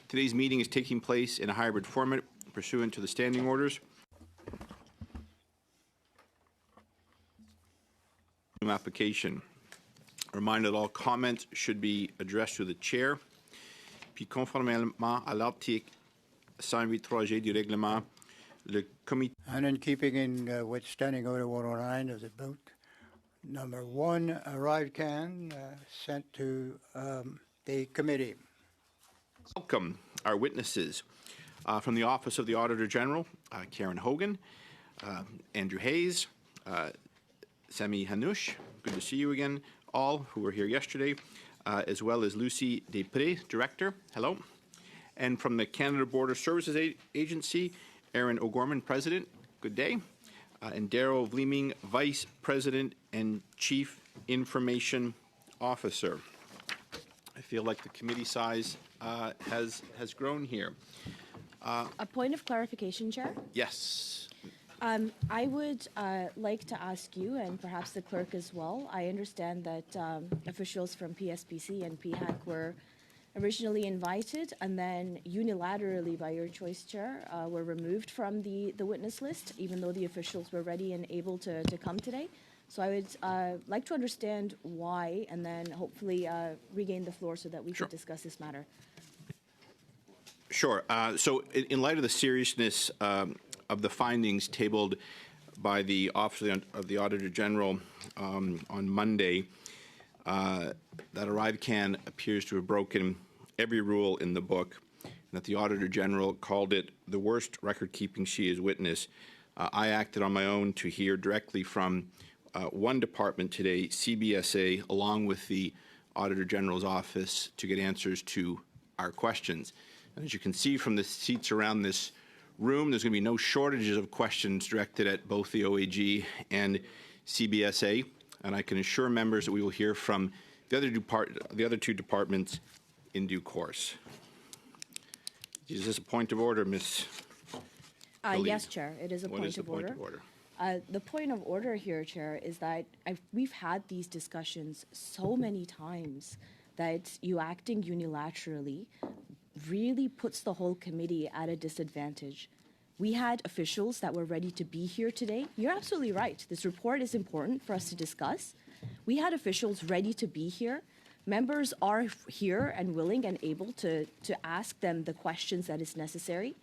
Today's meeting is taking place in a hybrid format pursuant to the standing orders. Application. A reminder that all comments should be addressed to the chair. Puis conformément à l'article 108.3G du règlement, le comité. And in keeping in with Standing Order 109 of the vote, number 1, Arrivecan, sent to the committee. Welcome our witnesses from the Office of the Auditor General, Karen Hogan, Andrew Hayes, Sami Hanush, good to see you again, all who were here yesterday, as well as Lucy Després, Director, hello, and from the Canada Border Services Agency, Aaron O'Gorman, President, good day, and Darryl Vleeming, Vice President and Chief Information Officer. I feel like the committee size has grown here. A point of clarification, Chair? Yes. I would like to ask you, and perhaps the clerk as well, I understand that officials from PSPC and PHAC were originally invited and then unilaterally, by your choice, Chair, were removed from the witness list, even though the officials were ready and able to come today. So I would like to understand why, and then hopefully regain the floor so that we could discuss this matter. Sure. So in light of the seriousness of the findings tabled by the Office of the Auditor General on Monday, that Arrivecan appears to have broken every rule in the book, and that the Auditor General called it the worst record-keeping she has witnessed. I acted on my own to hear directly from one department today, CBSA, along with the Auditor General's office, to get answers to our questions. And as you can see from the seats around this room, there's going to be no shortages of questions directed at both the OAG and CBSA, and I can assure members that we will hear from the other two departments in due course. Is this a point of order, Ms. Yes, Chair, it is a point of order. The point of order here, Chair, is that we've had these discussions so many times that you acting unilaterally really puts the whole committee at a disadvantage. We had officials that were ready to be here today. You're absolutely right. This report is important for us to discuss. We had officials ready to be here. Members are here and willing and able to ask them the questions that is necessary.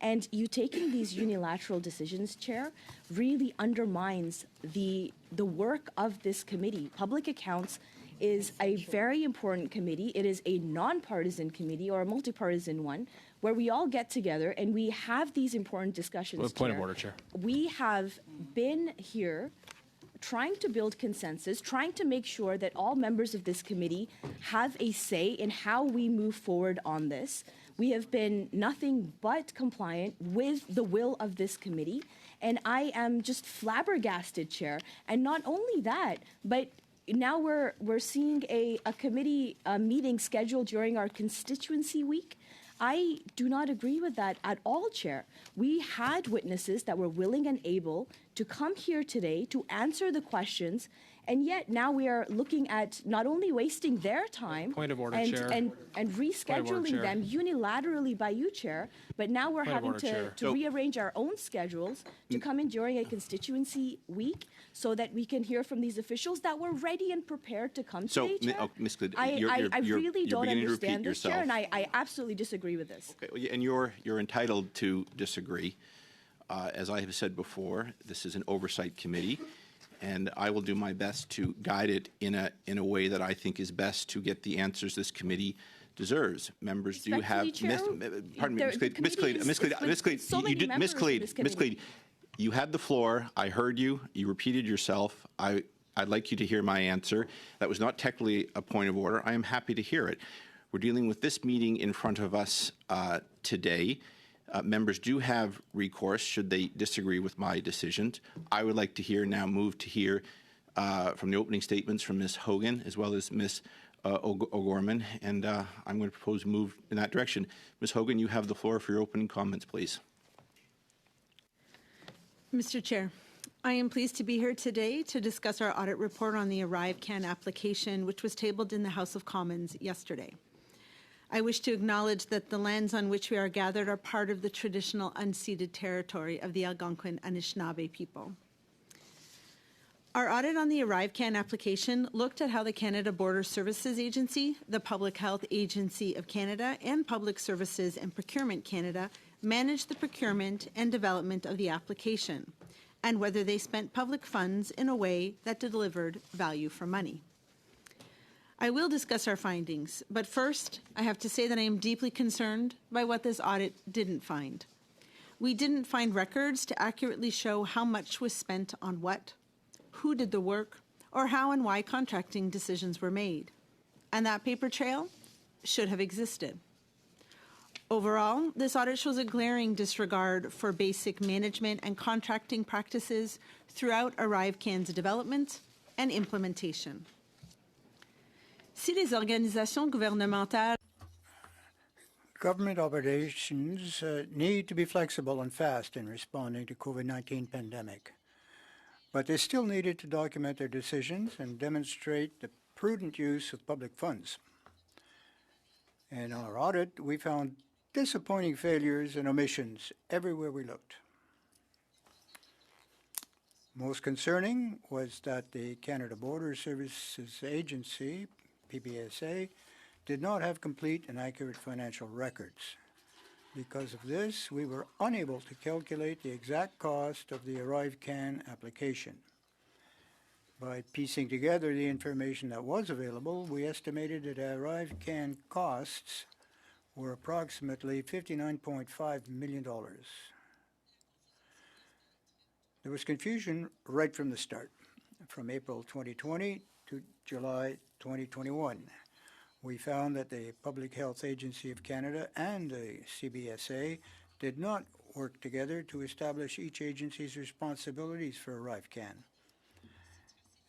And you taking these unilateral decisions, Chair, really undermines the work of this committee. Public Accounts is a very important committee. It is a nonpartisan committee or a multipartisan one where we all get together and we have these important discussions. Well, point of order, Chair. We have been here trying to build consensus, trying to make sure that all members of this committee have a say in how we move forward on this. We have been nothing but compliant with the will of this committee, and I am just flabbergasted, Chair. And not only that, but now we're seeing a committee meeting scheduled during our constituency week. I do not agree with that at all, Chair. We had witnesses that were willing and able to come here today to answer the questions, and yet now we are looking at not only wasting their time Point of order, and Chair. and rescheduling Chair. them unilaterally by you, Chair, but now we're Point of having order, to rearrange our own schedules to come in during a constituency week so that we can hear from these officials that were ready and prepared to come today, Chair. Ms. Glid, I really don't beginning to understand repeat this, Chair, yourself. and I absolutely disagree with this. Okay, and you're entitled to disagree. As I have said before, this is an oversight committee, and I will do my best to guide it in a way that I think is best to get the answers this committee deserves. Members do have. Pardon me, Ms. Glid. You had the floor. I heard you. You repeated yourself. I'd like you to hear my answer. That was not technically a point of order. I am happy to hear it. We're dealing with this meeting in front of us today. Members do have recourse should they disagree with my decisions. I would like to move to hear from the opening statements from Ms. Hogan as well as Ms. O'Gorman, and I'm going to propose move in that direction. Ms. Hogan, you have the floor for your opening comments, please. Mr. Chair, I am pleased to be here today to discuss our audit report on the Arrivecan application, which was tabled in the House of Commons yesterday. I wish to acknowledge that the lands on which we are gathered are part of the traditional unceded territory of the Algonquin Anishinaabe people. Our audit on the Arrivecan application looked at how the Canada Border Services Agency, the Public Health Agency of Canada, and Public Services and Procurement Canada managed the procurement and development of the application, and whether they spent public funds in a way that delivered value for money. I will discuss our findings, but first, I have to say that I am deeply concerned by what this audit didn't find. We didn't find records to accurately show how much was spent on what, who did the work, or how and why contracting decisions were made. And that paper trail should have existed. Overall, this audit shows a glaring disregard for basic management and contracting practices throughout Arrivecan's development and implementation. Si les organisations gouvernementales Government operations need to be flexible and fast in responding to COVID-19 pandemic. But they still needed to document their decisions and demonstrate the prudent use of public funds. In our audit, we found disappointing failures and omissions everywhere we looked. Most concerning was that the Canada Border Services Agency, PBSA, did not have complete and accurate financial records. Because of this, we were unable to calculate the exact cost of the Arrivecan application. By piecing together the information that was available, we estimated that Arrivecan costs were approximately $59.5 million. There was confusion right from the start, from April 2020 to July 2021. We found that the Public Health Agency of Canada and the CBSA did not work together to establish each agency's responsibilities for Arrivecan.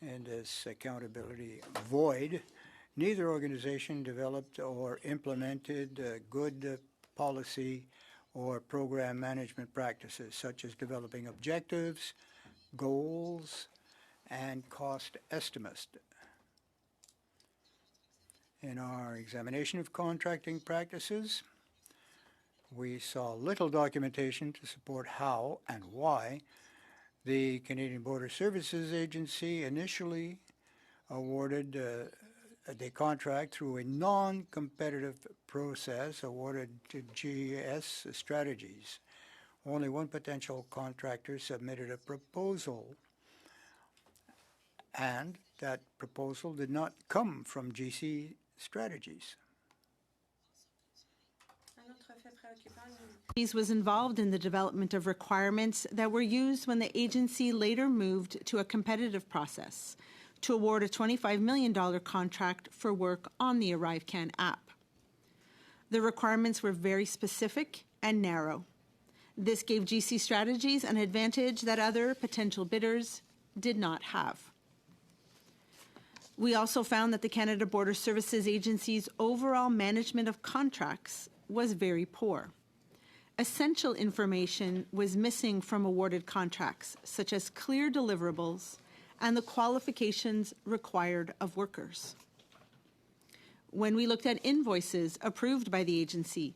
And this accountability void, neither organization developed or implemented good policy or program management practices, such as developing objectives, goals, and cost estimates. In our examination of contracting practices, we saw little documentation to support how and why the Canadian Border Services Agency initially awarded the contract through a non-competitive process awarded to GS Strategies. Only one potential contractor submitted a proposal, and that proposal did not come from GC Strategies. was involved in the development of requirements that were used when the agency later moved to a competitive process to award a $25 million contract for work on the Arrivecan app. The requirements were very specific and narrow. This gave GC Strategies an advantage that other potential bidders did not have. We also found that the Canada Border Services Agency's overall management of contracts was very poor. Essential information was missing from awarded contracts, such as clear deliverables and the qualifications required of workers. When we looked at invoices approved by the agency,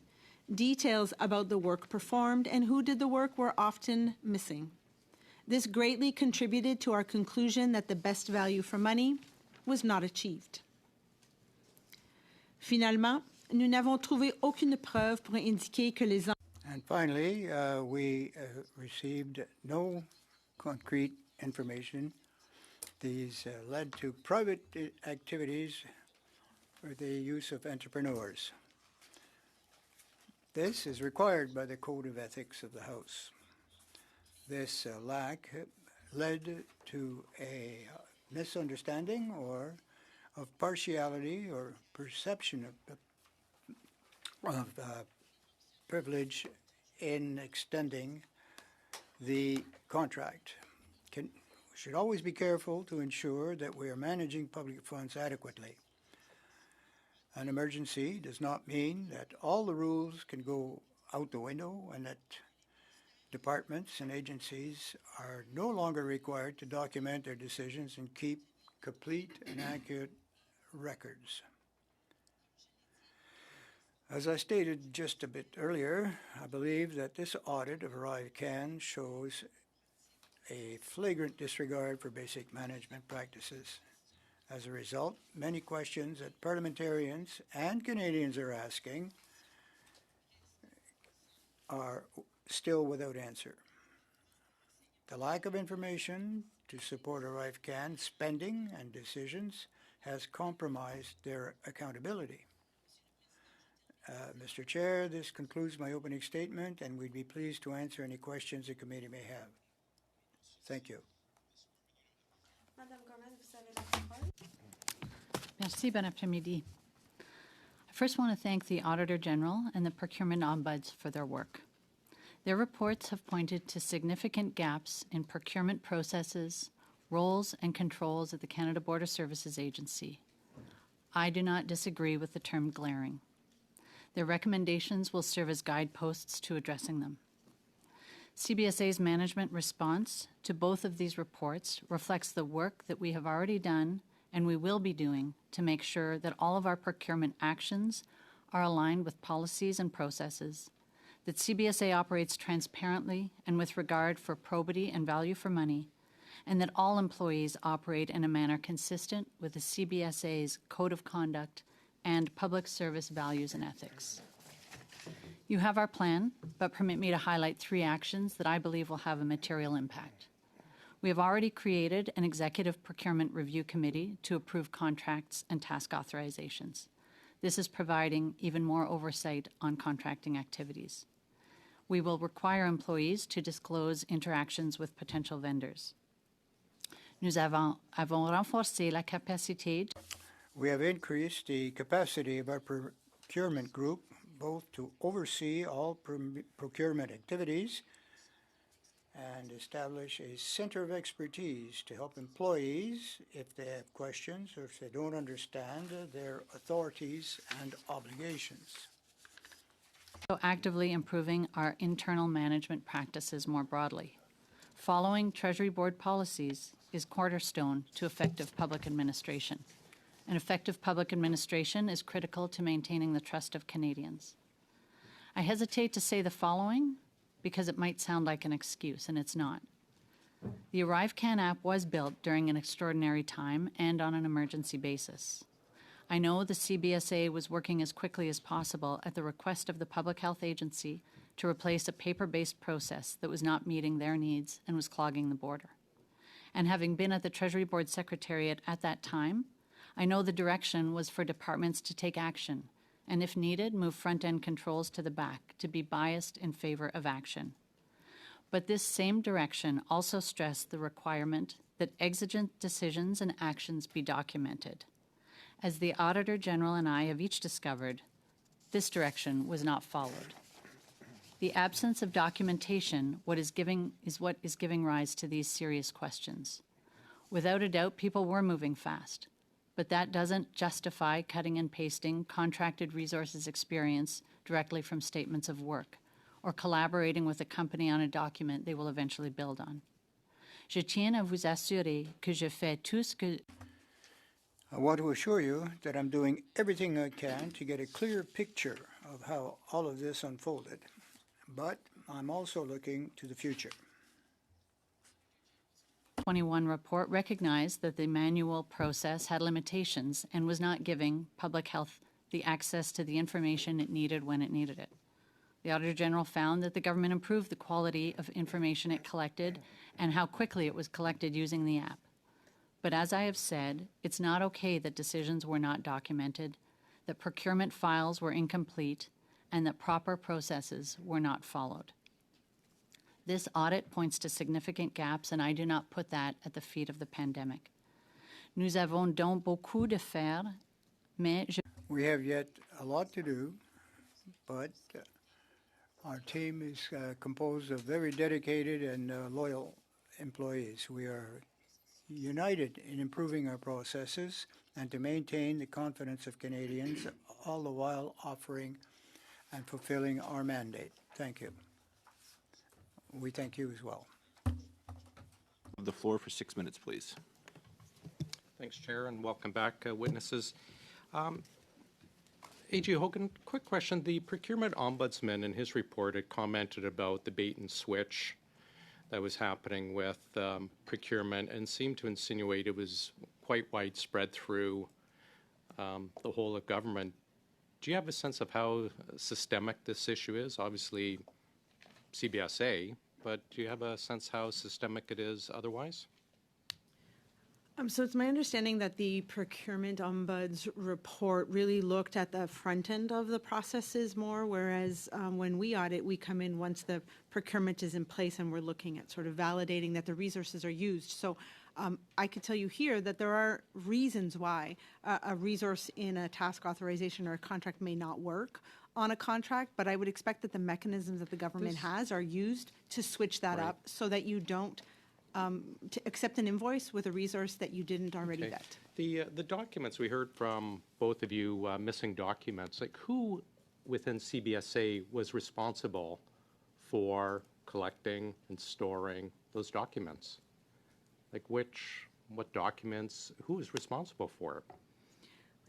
details about the work performed and who did the work were often missing. This greatly contributed to our conclusion that the best value for money was not achieved. Finalement, nous n'avons trouvé aucune preuve pour indiquer que les And finally, we received no concrete information. These led to private activities for the use of entrepreneurs. This is required by the Code of Ethics of the House. This lack led to a misunderstanding or of partiality or perception of privilege in extending the contract. We should always be careful to ensure that we are managing public funds adequately. An emergency does not mean that all the rules can go out the window and that departments and agencies are no longer required to document their decisions and keep complete and accurate records. As I stated just a bit earlier, I believe that this audit of Arrivecan shows a flagrant disregard for basic management practices. As a result, many questions that parliamentarians and Canadians are asking are still without answer. The lack of information to support Arrivecan spending and decisions has compromised their accountability. Mr. Chair, this concludes my opening statement, and we'd be pleased to answer any questions the committee may have. Thank you. Merci, bon après-midi. I first want to thank the Auditor General and the Procurement Ombuds for their work. Their reports have pointed to significant gaps in procurement processes, roles, and controls at the Canada Border Services Agency. I do not disagree with the term glaring. Their recommendations will serve as guideposts to addressing them. CBSA's management response to both of these reports reflects the work that we have already done and we will be doing to make sure that all of our procurement actions are aligned with policies and processes, that CBSA operates transparently and with regard for probity and value for money, and that all employees operate in a manner consistent with the CBSA's Code of Conduct and public service values and ethics. You have our plan, but permit me to highlight 3 actions that I believe will have a material impact. We have already created an Executive Procurement Review Committee to approve contracts and task authorizations. This is providing even more oversight on contracting activities. We will require employees to disclose interactions with potential vendors. Nous avons renforcé la capacité. We have increased the capacity of our procurement group both to oversee all procurement activities and establish a center of expertise to help employees if they have questions or if they don't understand their authorities and obligations. So actively improving our internal management practices more broadly. Following Treasury Board policies is cornerstone to effective public administration. And effective public administration is critical to maintaining the trust of Canadians. I hesitate to say the following because it might sound like an excuse, and it's not. The Arrivecan app was built during an extraordinary time and on an emergency basis. I know the CBSA was working as quickly as possible at the request of the Public Health Agency to replace a paper-based process that was not meeting their needs and was clogging the border. And having been at the Treasury Board Secretariat at that time, I know the direction was for departments to take action, and if needed, move front-end controls to the back to be biased in favor of action. But this same direction also stressed the requirement that exigent decisions and actions be documented. As the Auditor General and I have each discovered, this direction was not followed. The absence of documentation is what is giving rise to these serious questions. Without a doubt, people were moving fast. But that doesn't justify cutting and pasting contracted resources experience directly from statements of work or collaborating with a company on a document they will eventually build on. Je tiens à vous assurer que je fais tout ce que... I want to assure you that I'm doing everything I can to get a clear picture of how all of this unfolded, but I'm also looking to the future. 21 report recognized that the manual process had limitations and was not giving public health the access to the information it needed when it needed it. The Auditor General found that the government improved the quality of information it collected and how quickly it was collected using the app. But as I have said, it's not okay that decisions were not documented, that procurement files were incomplete, and that proper processes were not followed. This audit points to significant gaps, and I do not put that at the feet of the pandemic. Nous avons donc beaucoup de faire, mais We have yet a lot to do, but our team is composed of very dedicated and loyal employees. We are united in improving our processes and to maintain the confidence of Canadians, all the while offering and fulfilling our mandate. Thank you. We thank you as well. The floor for 6 minutes, please. Thanks, Chair, and welcome back, witnesses. A.G. Hogan, quick question. The procurement ombudsman in his report had commented about the bait and switch that was happening with procurement and seemed to insinuate it was quite widespread through the whole of government. Do you have a sense of how systemic this issue is? Obviously, CBSA, but do you have a sense how systemic it is otherwise? So it's my understanding that the procurement ombuds report really looked at the front end of the processes more, whereas when we audit, we come in once the procurement is in place and we're looking at sort of validating that the resources are used. So I could tell you here that there are reasons why a resource in a task authorization or a contract may not work on a contract, but I would expect that the mechanisms that the government has are used to switch that up so that you don't to accept an invoice with a resource that you didn't already vet. The documents, we heard from both of you, missing documents, like who within CBSA was responsible for collecting and storing those documents? Like what documents, who was responsible for it?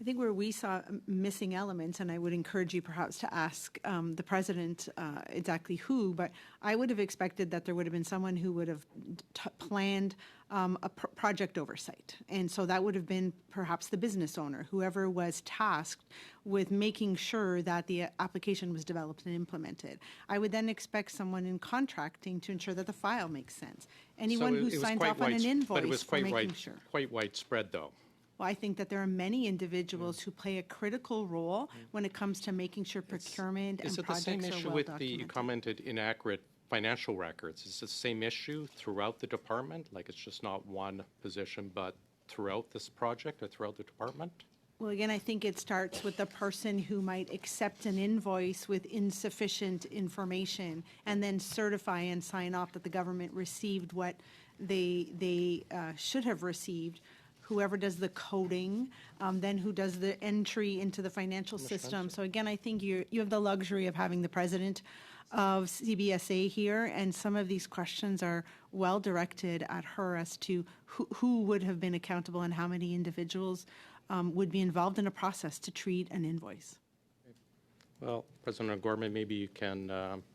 I think where we saw missing elements, and I would encourage you perhaps to ask the president exactly who, but I would have expected that there would have been someone who would have planned a project oversight. And so that would have been perhaps the business owner, whoever was tasked with making sure that the application was developed and implemented. I would then expect someone in contracting to ensure that the file makes sense. Anyone who signs off on an invoice but it was for making sure. Quite widespread, though. Well, I think that there are many individuals who play a critical role when it comes to making sure procurement and projects are well documented. Is it the same issue with the, you commented, inaccurate financial records? Is it the same issue throughout the department? Like it's just not one position, but throughout this project or throughout the department? Well, again, I think it starts with the person who might accept an invoice with insufficient information and then certify and sign off that the government received what they should have received. Whoever does the coding, then who does the entry into the financial system. So again, I think you have the luxury of having the president of CBSA here, and some of these questions are well directed at her as to who would have been accountable and how many individuals would be involved in a process to treat an invoice. Well, President O'Gorman, maybe you can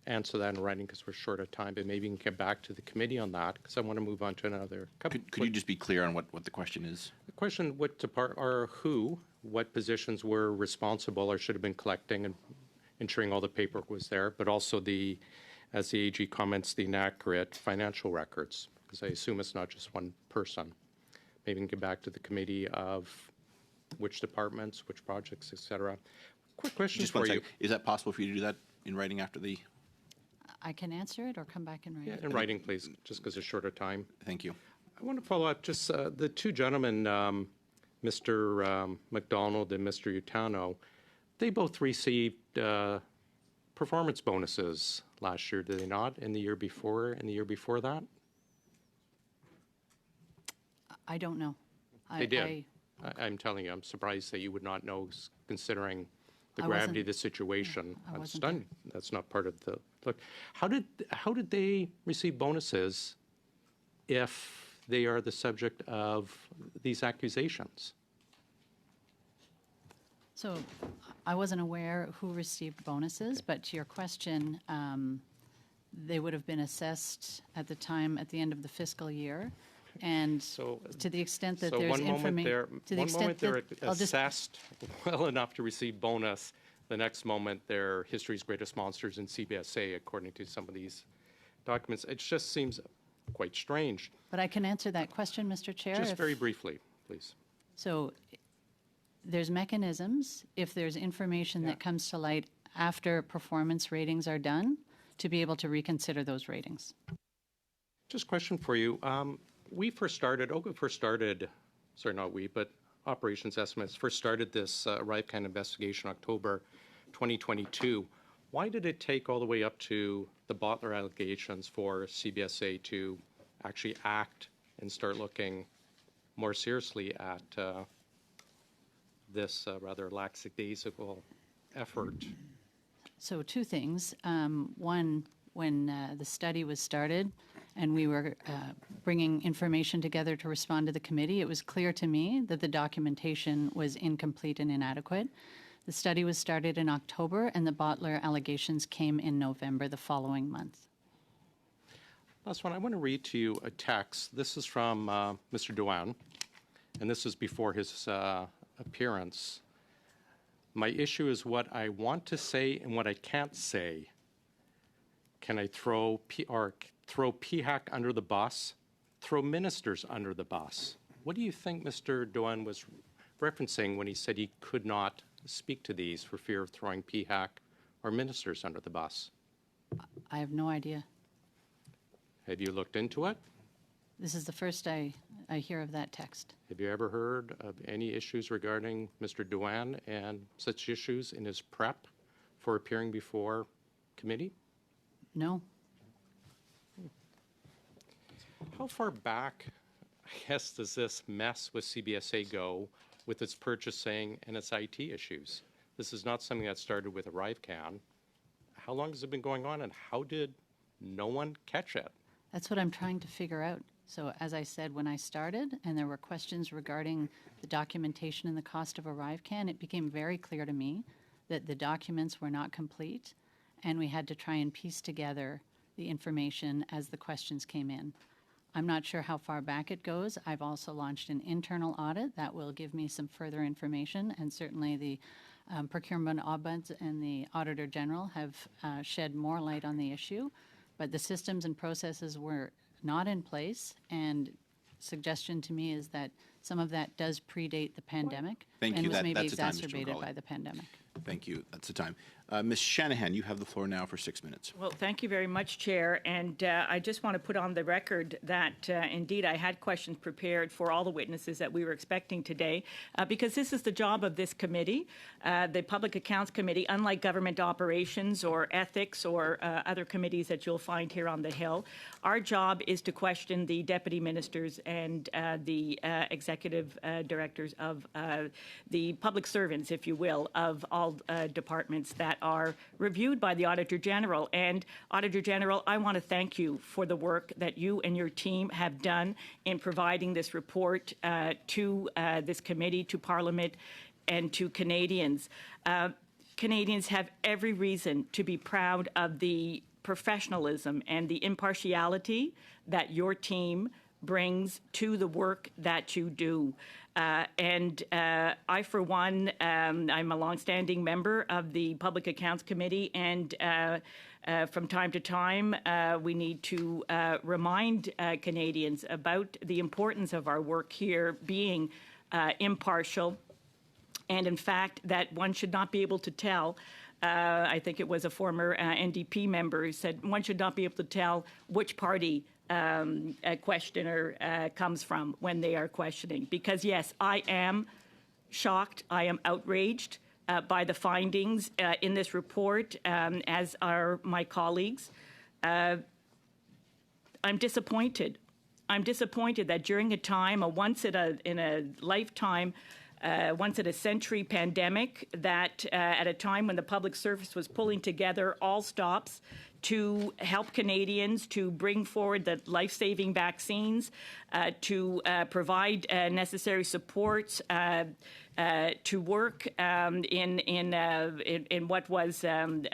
answer that in writing because we're short of time, but maybe you can get back to the committee on that because I want to move on to another. Could you just be clear on what the question is? The question, what positions were responsible or should have been collecting and ensuring all the paperwork was there, but also as the AG comments, the inaccurate financial records, because I assume it's not just one person. Maybe you can get back to the committee of which departments, which projects, et cetera. Quick question just for you. Is that possible for you to do that in writing after the? I can answer it or come back in writing. Yeah, in writing, please, just because it's shorter time. Thank you. I want to follow up just the two gentlemen, Mr. McDonald and Mr. Utano. They both received performance bonuses last year, did they not? In the year before and the year before that? I don't know. They did. I'm telling you, I'm surprised that you would not know, considering the gravity of the situation. I I'm wasn't stunned. That's not part of the look. How did they receive bonuses if they are the subject of these accusations? So I wasn't aware who received bonuses, but to your question, they would have been assessed at the time at the end of the fiscal year. And to the extent that there's information, one moment they're assessed well enough to receive bonus, the next moment they're history's greatest monsters in CBSA, according to some of these documents. It just seems quite strange. But I can answer that question, Mr. Chair. Just very briefly, please. So there's mechanisms, if there's information that comes to light after performance ratings are done, to be able to reconsider those ratings. Just a question for you. OGA first started, sorry, not we, but Operations Estimates first started this Arrivecan investigation October 2022. Why did it take all the way up to the Bottler allegations for CBSA to actually act and start looking more seriously at this rather lackadaisical effort? So two things. One, when the study was started and we were bringing information together to respond to the committee, it was clear to me that the documentation was incomplete and inadequate. The study was started in October, and the bottler allegations came in November the following month. Last one, I want to read to you a text. This is from Mr. Dewan, and this is before his appearance. My issue is what I want to say and what I can't say. Can I throw PHAC under the bus? Throw ministers under the bus? What do you think Mr. Dewan was referencing when he said he could not speak to these for fear of throwing PHAC or ministers under the bus? I have no idea. Have you looked into it? This is the first I hear of that text. Have you ever heard of any issues regarding Mr. Dewan and such issues in his prep for appearing before committee? No. How far back, I guess, does this mess with CBSA go with its purchasing and its IT issues? This is not something that started with Arrivecan. How long has it been going on, and how did no one catch it? That's what I'm trying to figure out. So as I said, when I started and there were questions regarding the documentation and the cost of Arrivecan, it became very clear to me that the documents were not complete, and we had to try and piece together the information as the questions came in. I'm not sure how far back it goes. I've also launched an internal audit that will give me some further information, and certainly the procurement ombuds and the Auditor General have shed more light on the issue. But the systems and processes were not in place, and suggestion to me is that some of that does predate the pandemic. Thank and you. was maybe That's the time, Mr. exacerbated McCauley. by the pandemic. Thank you. That's the time. Ms. Shanahan, you have the floor now for 6 minutes. Well, thank you very much, Chair. And I just want to put on the record that indeed I had questions prepared for all the witnesses that we were expecting today, because this is the job of this committee, the Public Accounts Committee, unlike government operations or ethics or other committees that you'll find here on the Hill. Our job is to question the deputy ministers and the executive directors of the public servants, if you will, of all departments that are reviewed by the Auditor General. And Auditor General, I want to thank you for the work that you and your team have done in providing this report to this committee, to Parliament, and to Canadians. Canadians have every reason to be proud of the professionalism and the impartiality that your team brings to the work that you do. I, for one, I'm a longstanding member of the Public Accounts Committee, and from time to time, we need to remind Canadians about the importance of our work here being impartial, and in fact, that one should not be able to tell. I think it was a former NDP member who said one should not be able to tell which party a questioner comes from when they are questioning. Because yes, I am shocked, I am outraged by the findings in this report, as are my colleagues. I'm disappointed. I'm disappointed that during a time, a once in a lifetime, once in a century pandemic, that at a time when the public service was pulling together all stops to help Canadians, to bring forward the life-saving vaccines, to provide necessary supports, to work in what was an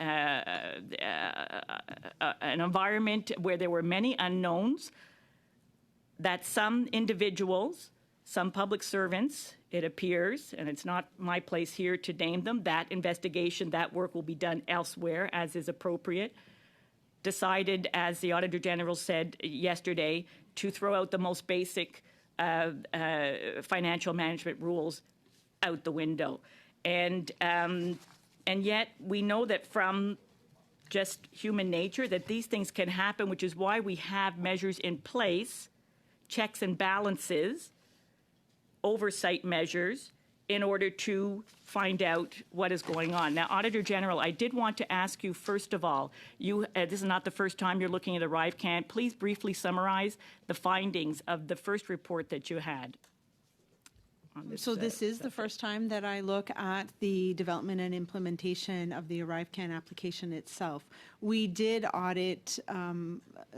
environment where there were many unknowns, that some individuals, some public servants, it appears, and it's not my place here to name them, that investigation, that work will be done elsewhere as is appropriate, decided, as the Auditor General said yesterday, to throw out the most basic financial management rules out the window. And yet we know that from just human nature that these things can happen, which is why we have measures in place, checks and balances, oversight measures, in order to find out what is going on. Now, Auditor General, I did want to ask you, first of all, this is not the first time you're looking at Arrivecan. Please briefly summarize the findings of the first report that you had. So this is the first time that I look at the development and implementation of the Arrivecan application itself. We did audit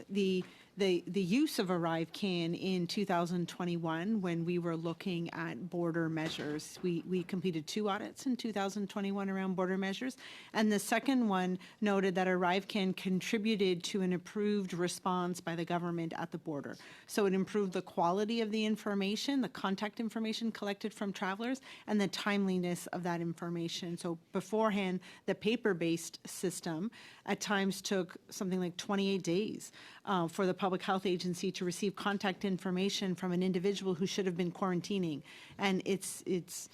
the the use of Arrivecan in 2021 when we were looking at border measures. We completed 2 audits in 2021 around border measures, and the second one noted that Arrivecan contributed to an improved response by the government at the border. So it improved the quality of the information, the contact information collected from travelers, and the timeliness of that information. So beforehand, the paper-based system at times took something like 28 days for the public health agency to receive contact information from an individual who should have been quarantining. And it's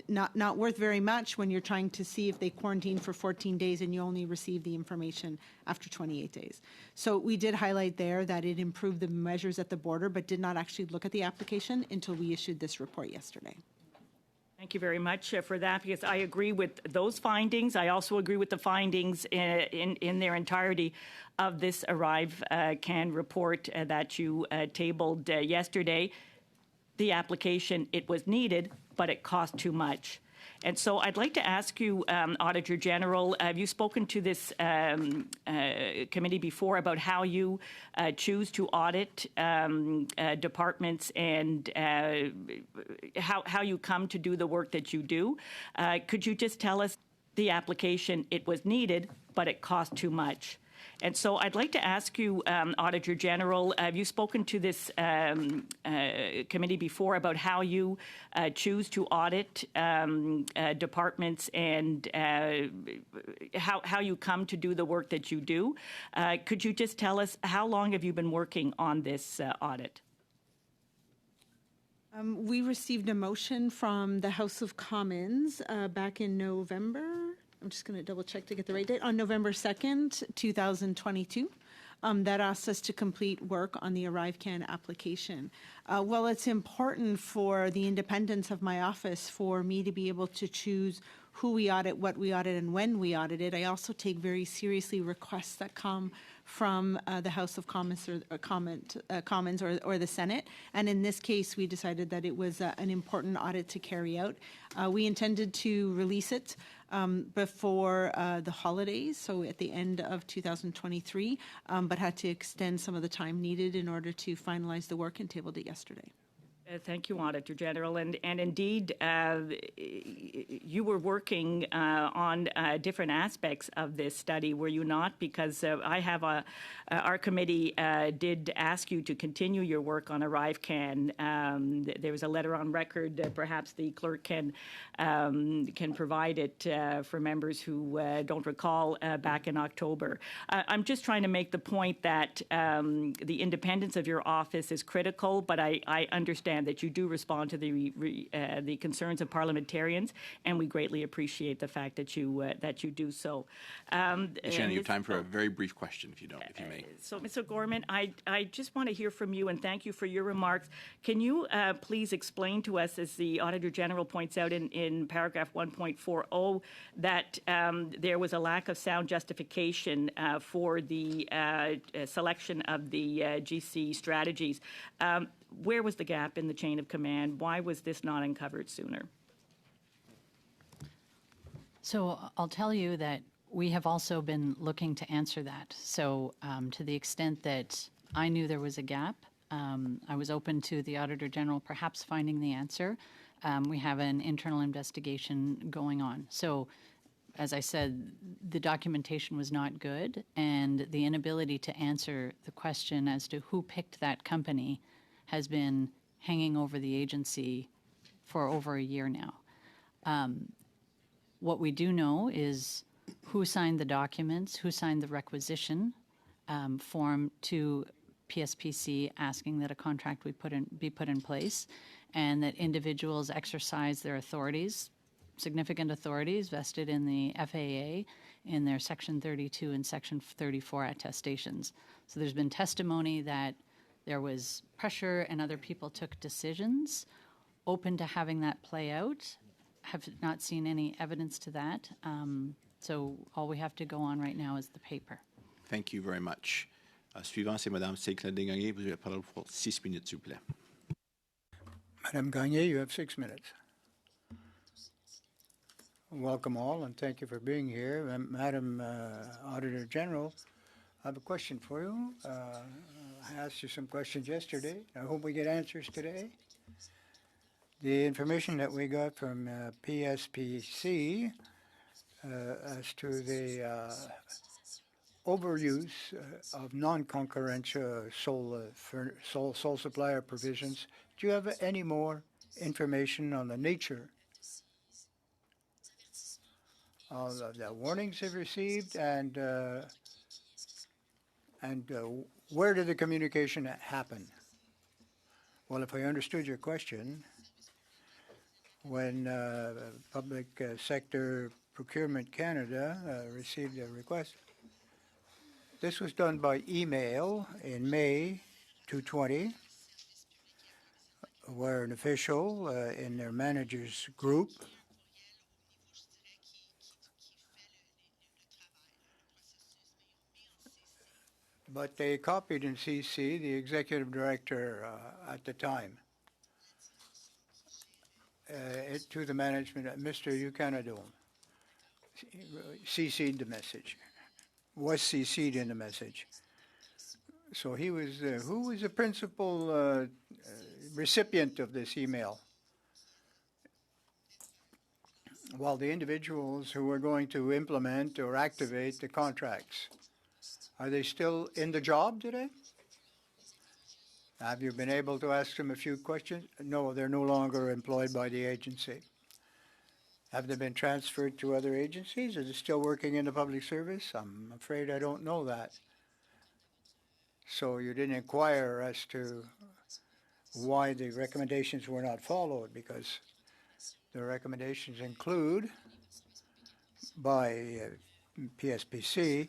not worth very much when you're trying to see if they quarantine for 14 days and you only receive the information after 28 days. So we did highlight there that it improved the measures at the border, but did not actually look at the application until we issued this report yesterday. Thank you very much for that, because I agree with those findings. I also agree with the findings in their entirety of this Arrivecan report that you tabled yesterday. The application, it was needed, but it cost too much. And so I'd like to ask you, Auditor General, have you spoken to this committee before about how you choose to audit departments and how you come to do the work that you do? Could you just tell us the application, it was needed, but it cost too much? And so I'd like to ask you, Auditor General, have you spoken to this committee before about how you choose to audit departments and how you come to do the work that you do? Could you just tell us how long have you been working on this audit? We received a motion from the House of Commons back in November. I'm just going to double check to get the right date. On November 2nd, 2022, that asked us to complete work on the Arrivecan application. Well, it's important for the independence of my office for me to be able to choose who we audit, what we audit, and when we audit it. I also take very seriously requests that come from the House of Commons or Commons or the Senate. And in this case, we decided that it was an important audit to carry out. We intended to release it before the holidays, so at the end of 2023, but had to extend some of the time needed in order to finalize the work and tabled it yesterday. Thank you, Auditor General. And indeed, you were working on different aspects of this study, were you not? Because I have our committee did ask you to continue your work on Arrivecan. There was a letter on record. Perhaps the clerk can provide it for members who don't recall back in October. I'm just trying to make the point that the independence of your office is critical, but I understand that you do respond to the concerns of parliamentarians, and we greatly appreciate the fact that you do so. Shannon, you have time for a very brief question, if you may. So, Mr. Gorman, I just want to hear from you, and thank you for your remarks. Can you please explain to us, as the Auditor General points out in paragraph 1.40, that there was a lack of sound justification for the selection of the GC strategies? Where was the gap in the chain of command? Why was this not uncovered sooner? So I'll tell you that we have also been looking to answer that. So to the extent that I knew there was a gap, I was open to the Auditor General perhaps finding the answer. We have an internal investigation going on. So as I said, the documentation was not good, and the inability to answer the question as to who picked that company has been hanging over the agency for over a year now. What we do know is who signed the documents, who signed the requisition form to PSPC asking that a contract be put in place, and that individuals exercise their authorities, significant authorities vested in the FAA in their Section 32 and Section 34 attestations. So there's been testimony that there was pressure and other people took decisions. Open to having that play out. Have not seen any evidence to that. So all we have to go on right now is the paper. Thank you very much. Suivant, c'est Madame Séclin-Desgagnés. Vous avez la parole pour 6 minutes, s'il vous plaît. Madame Gagné, you have 6 minutes. Welcome all, and thank you for being here. Madam Auditor General, I have a question for you. I asked you some questions yesterday. I hope we get answers today. The information that we got from PSPC as to the overuse of non-concurrential sole supplier provisions. Do you have any more information on the nature of the warnings they've received, and where did the communication happen? Well, if I understood your question, when Public Sector Procurement Canada received a request, this was done by email in May 2020, where an official in their manager's group but they copied in CC the executive director at the time to the management, Mr. Eucanadome, CC'd the message, was CC'd in the message. So he was, who was the principal recipient of this email? Well, the individuals who were going to implement or activate the contracts. Are they still in the job today? Have you been able to ask them a few questions? No, they're no longer employed by the agency. Have they been transferred to other agencies? Are they still working in the public service? I'm afraid I don't know that. So you didn't inquire as to why the recommendations were not followed, because the recommendations include by PSPC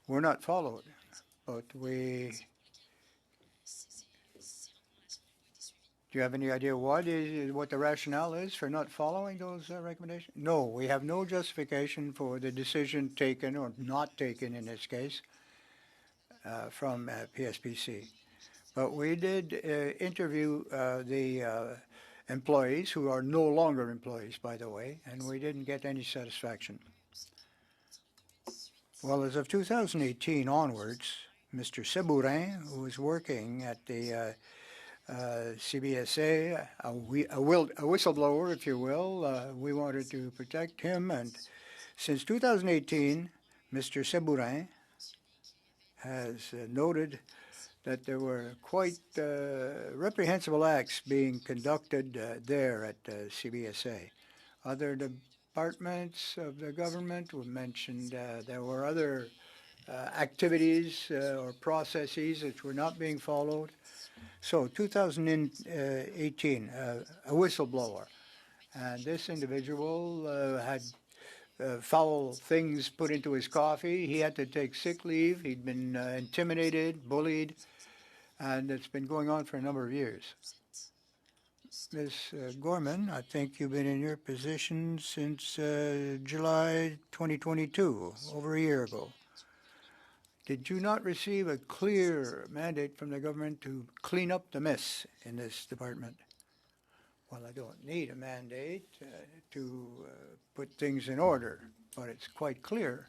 were not followed, but do you have any idea what the rationale is for not following those recommendations? No, we have no justification for the decision taken or not taken in this case from PSPC. But we did interview the employees, who are no longer employees, by the way, and we didn't get any satisfaction. Well, as of 2018 onwards, Mr. Sebourin, who was working at the CBSA, a whistleblower, if you will, we wanted to protect him, and since 2018, Mr. Sebourin has noted that there were quite reprehensible acts being conducted there at CBSA. Other departments of the government were mentioned. There were other activities or processes that were not being followed. So 2018, a whistleblower, and this individual had foul things put into his coffee. He had to take sick leave. He'd been intimidated, bullied, and it's been going on for a number of years. Ms. Gorman, I think you've been in your position since July 2022, over a year ago. Did you not receive a clear mandate from the government to clean up the mess in this department? Well, I don't need a mandate to put things in order, but it's quite clear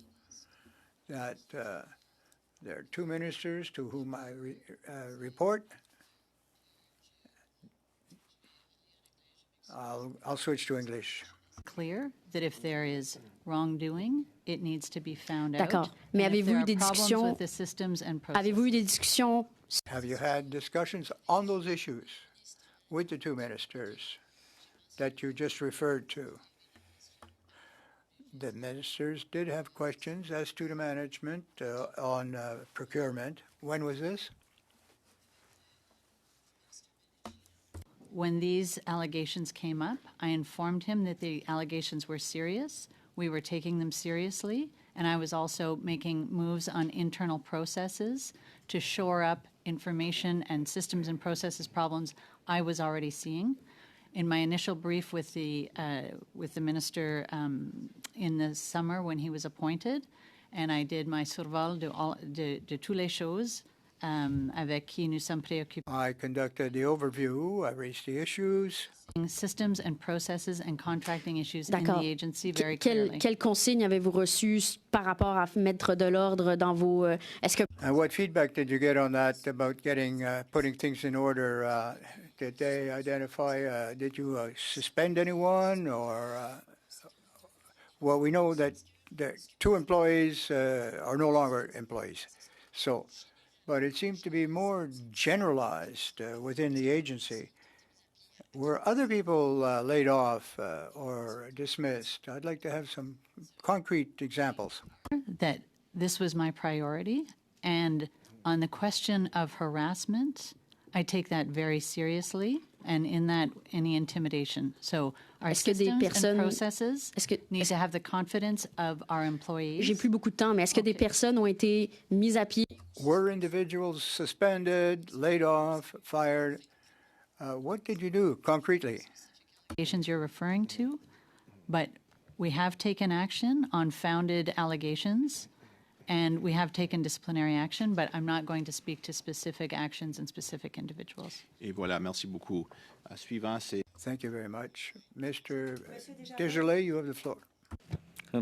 that there are two ministers to whom I report. I'll switch to English. Clear that if there is wrongdoing, it needs to be found out. D'accord. Mais And if avez-vous there eu are des problems discussions? with the systems and Avez-vous eu processes? des discussions? Have you had discussions on those issues with the two ministers that you just referred to? The ministers did have questions as to the management on procurement. When was this? When these allegations came up, I informed him that the allegations were serious. We were taking them seriously, and I was also making moves on internal processes to shore up information and systems and processes problems I was already seeing. In my initial brief with the minister in the summer when he was appointed, and I did my survol de tous les choses avec qui nous sommes préoccupés. I conducted the overview, I raised the issues. Systems and processes and contracting issues in D'accord. the agency very Quelles clearly. quelles consignes avez-vous reçues par rapport à mettre de l'ordre dans vos... Est-ce que And what feedback did you get on that about getting, putting things in order? Did they identify, did you suspend anyone or, well, we know that the two employees are no longer employees. So, but it seems to be more generalized within the agency. Were other people laid off or dismissed? I'd like to have some concrete examples. That this was my priority. And on the question of harassment, I take that very seriously. And in that, any intimidation. So our Est-ce que des systems and personnes- processes est-ce que- need to have the confidence of our employees. j'ai plus beaucoup de temps, mais est-ce que des personnes ont été mises à pied? Were individuals suspended, laid off, fired? What did you do concretely? Allegations you're referring to, but we have taken action on founded allegations, and we have taken disciplinary action, but I'm not going to speak to specific actions and specific individuals. Et voilà, merci beaucoup. Suivant, c'est Thank you very much. Mr. Desjardins, you have the floor.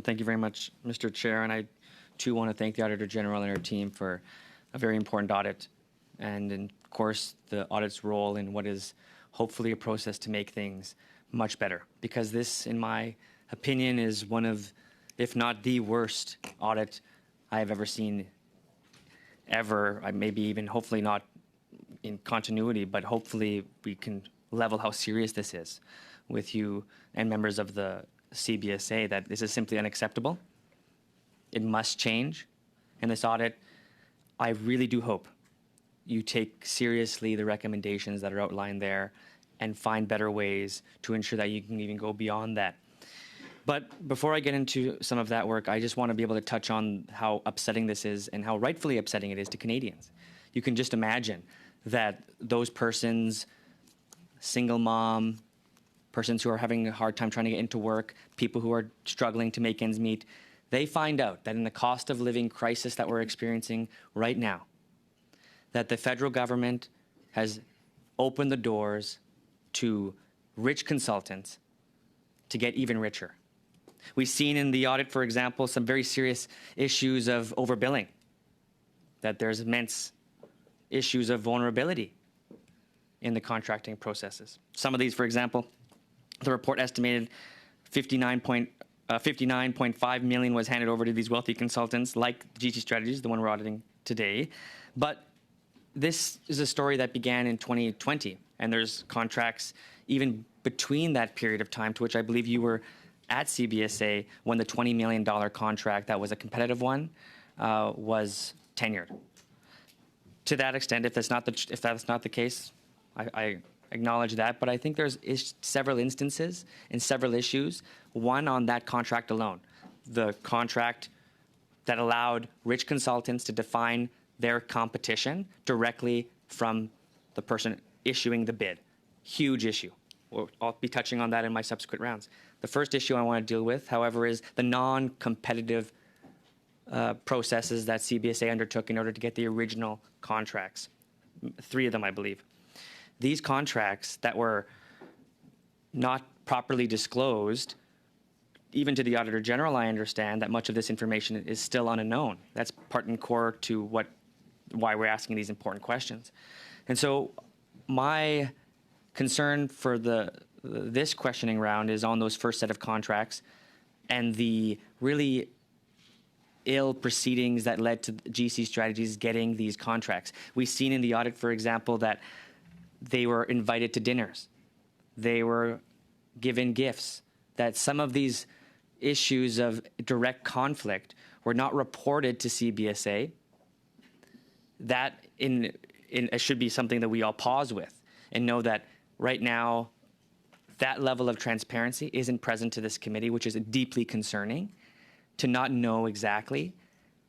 Thank you very much, Mr. Chair, and I too want to thank the Auditor General and her team for a very important audit, and of course the audit's role in what is hopefully a process to make things much better. Because this, in my opinion, is one of, if not the worst audit I have ever seen, ever. Maybe even hopefully not in continuity, but hopefully we can level how serious this is with you and members of the CBSA, that this is simply unacceptable. It must change. And this audit, I really do hope you take seriously the recommendations that are outlined there and find better ways to ensure that you can even go beyond that. But before I get into some of that work, I just want to be able to touch on how upsetting this is and how rightfully upsetting it is to Canadians. You can just imagine that those persons, single mom, persons who are having a hard time trying to get into work, people who are struggling to make ends meet, they find out that in the cost of living crisis that we're experiencing right now, that the federal government has opened the doors to rich consultants to get even richer. We've seen in the audit, for example, some very serious issues of overbilling, that there's immense issues of vulnerability in the contracting processes. Some of these, for example, the report estimated 59.5 million was handed over to these wealthy consultants, like GT Strategies, the one we're auditing today. But this is a story that began in 2020, and there's contracts even between that period of time, to which I believe you were at CBSA when the $20 million contract that was a competitive one was tenured. To that extent, if that's not the case, I acknowledge that, but I think there's several instances and several issues. One on that contract alone, the contract that allowed rich consultants to define their competition directly from the person issuing the bid. Huge issue. I'll be touching on that in my subsequent rounds. The first issue I want to deal with, however, is the non-competitive processes that CBSA undertook in order to get the original contracts. 3 of them, I believe. These contracts that were not properly disclosed, even to the Auditor General, I understand that much of this information is still unknown. That's part and core to why we're asking these important questions. And so my concern for this questioning round is on those first set of contracts and the really ill proceedings that led to GC Strategies getting these contracts. We've seen in the audit, for example, that they were invited to dinners. They were given gifts, that some of these issues of direct conflict were not reported to CBSA. That it should be something that we all pause with and know that right now that level of transparency isn't present to this committee, which is deeply concerning, to not know exactly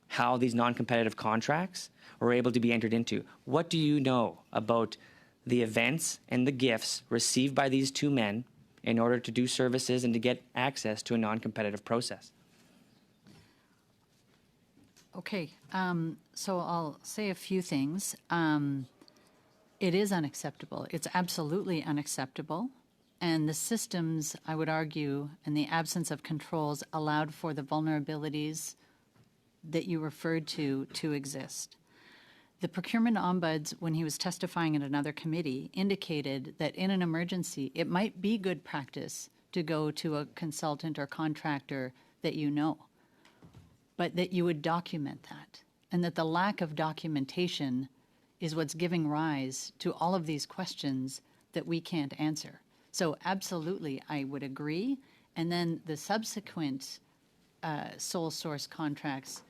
how these non-competitive contracts were able to be entered into. What do you know about the events and the gifts received by these 2 men in order to do services and to get access to a non-competitive process? Okay, so I'll say a few things. It is unacceptable. It's absolutely unacceptable. And the systems, I would argue, and the absence of controls allowed for the vulnerabilities that you referred to exist. The procurement ombuds, when he was testifying at another committee, indicated that in an emergency, it might be good practice to go to a consultant or contractor that you know, but that you would document that, and that the lack of documentation is what's giving rise to all of these questions that we can't answer. So absolutely, I would agree. And then the subsequent sole source contracts